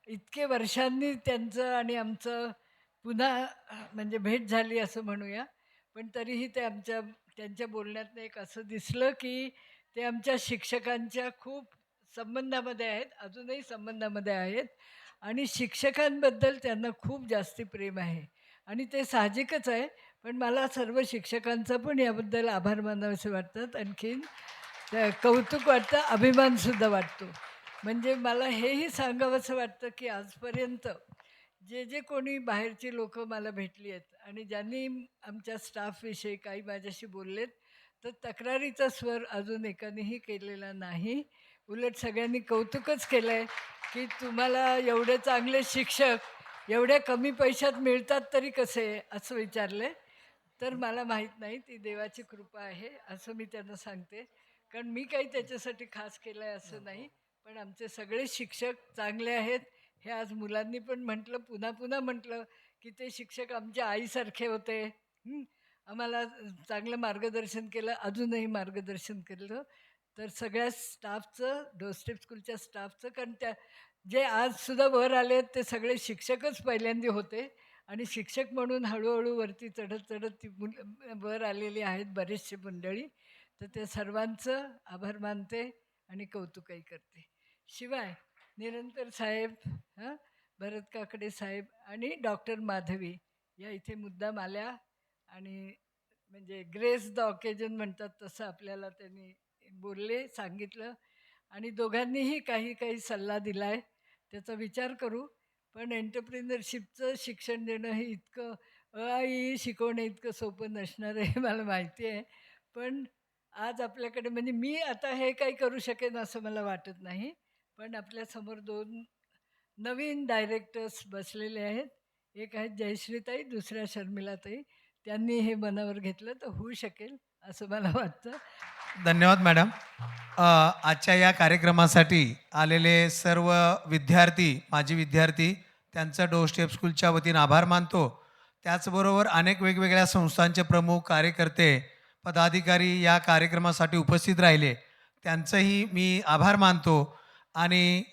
[SPEAKER 18] इतके वर्षांनी त्यांचं आणि आमचं पुन्हा म्हणजे भेट झाली असं म्हणूया. पण तरीही ते त्यांच्या बोलण्यातनं एक असं दिसलं की ते आमच्या शिक्षकांच्या खूप संबंधामध्ये आहेत, अजूनही संबंधामध्ये आहेत आणि शिक्षकांबद्दल त्यांना खूप जास्ती प्रेम आहे आणि ते साहजिकच आहे. पण मला सर्व शिक्षकांचा पण याबद्दल आभार मानावेसे वाटतात. आणखीन कौतुक वाटतं, अभिमानसुद्धा वाटतो. म्हणजे मला हेही सांगावंसं वाटतं की आजपर्यंत जे कोणी बाहेरची लोकं मला भेटली आहेत आणि ज्यांनी आमच्या स्टाफविषयी काही माझ्याशी बोललेत, तर तक्रारीचा स्वर अजून एकानेही केलेला नाही. उलट सगळ्यांनी कौतुकच केलं आहे की तुम्हाला एवढे चांगले शिक्षक एवढ्या कमी पैशात मिळतात तरी कसे, असं विचारले. तर मला माहीत नाही, ती देवाची कृपा आहे असं मी त्यांना सांगते. कारण मी काही त्याच्यासाठी खास केलं आहे असं नाही. पण आमचे सगळे शिक्षक चांगले आहेत हे आज मुलांनी पण म्हटलं, पुन्हा पुन्हा म्हटलं की ते शिक्षक आमच्या आईसारखे होते. आम्हाला चांगलं मार्गदर्शन केलं, अजूनही मार्गदर्शन केलं. तर सगळ्या स्टाफचं, डोरस्टेप स्कूलच्या स्टाफचं, कारण जे आजसुद्धा वर आले ते सगळे शिक्षकच पहिल्यांदा होते आणि शिक्षक म्हणून हळूहळू वरती चढत ती वर आलेली आहेत बरेचशी मंडळी. तर ते सर्वांचं आभार मानते आणि कौतुकही करते. शिवाय निरंतर साहेब, भरत काकडे साहेब आणि डॉक्टर माधवी या इथे मुद्दाम आल्या आणि म्हणजे ग्रेस द ऑकेजन म्हणतात तसं आपल्याला त्यांनी बोलले, सांगितलं आणि दोघांनीही काही सल्ला दिला आहे. त्याचा विचार करू. पण एंटरप्रिनरशिपचं शिक्षण देणं हे इतकं शिकवणं इतकं सोपं नसणार आहे मला माहिती आहे. पण आज आपल्याकडे म्हणजे मी आता हे काही करू शकेन असं मला वाटत नाही. पण आपल्यासमोर 2 नवीन डायरेक्टर्स बसलेले आहेत. एक आहेत जयश्रीताई, दुसऱ्या शर्मिलाताई. त्यांनी हे मनावर घेतलं तर होऊ शकेल असं मला वाटतं.
[SPEAKER 2] धन्यवाद मॅडम. आजच्या या कार्यक्रमासाठी आलेले सर्व विद्यार्थी, माजी विद्यार्थी, त्यांचं डोरस्टेप स्कूलच्या वतीनं आभार मानतो. त्याचबरोबर अनेक वेगवेगळ्या संस्थांचे प्रमुख, कार्यकर्ते, पदाधिकारी या कार्यक्रमासाठी उपस्थित राहिले, त्यांचंही मी आभार मानतो. आणि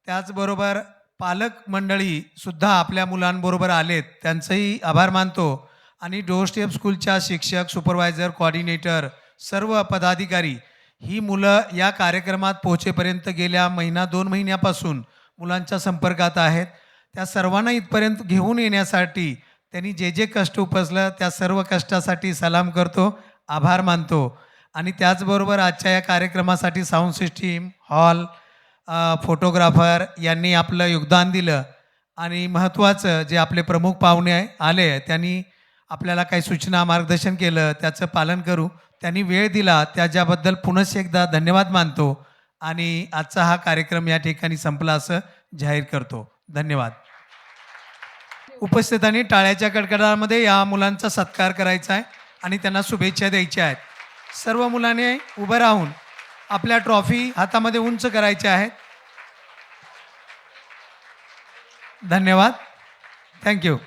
[SPEAKER 2] त्याचबरोबर पालक मंडळीसुद्धा आपल्या मुलांबरोबर आलेत, त्यांचंही आभार मानतो. आणि डोरस्टेप स्कूलच्या शिक्षक, सुपरवायझर, कोऑर्डिनेटर, सर्व पदाधिकारी, ही मुलं या कार्यक्रमात पोहोचेपर्यंत गेल्या 1-2 महिन्यापासून मुलांच्या संपर्कात आहेत. त्या सर्वांना इथपर्यंत घेऊन येण्यासाठी त्यांनी जे कष्ट उपसलं त्या सर्व कष्टासाठी सलाम करतो, आभार मानतो. आणि त्याचबरोबर आजच्या या कार्यक्रमासाठी साऊंड सिस्टीम, हॉल, फोटोग्राफर यांनी आपलं योगदान दिलं. आणि महत्त्वाचं जे आपले प्रमुख पाहुणे आले त्यांनी आपल्याला काही सूचना, मार्गदर्शन केलं, त्याचं पालन करू. त्यांनी वेळ दिला त्याच्याबद्दल पुनश्च एकदा धन्यवाद मानतो. आणि आजचा हा कार्यक्रम या ठिकाणी संपला असं जाहीर करतो. धन्यवाद. उपस्थितांनी टाळ्याच्या कडकडाटामध्ये या मुलांचा सत्कार करायचा आहे आणि त्यांना शुभेच्छा द्यायच्या आहेत. सर्व मुलांनी उभं राहून आपल्या ट्रॉफी हातामध्ये उंच करायच्या आहेत. धन्यवाद. थँक्यू.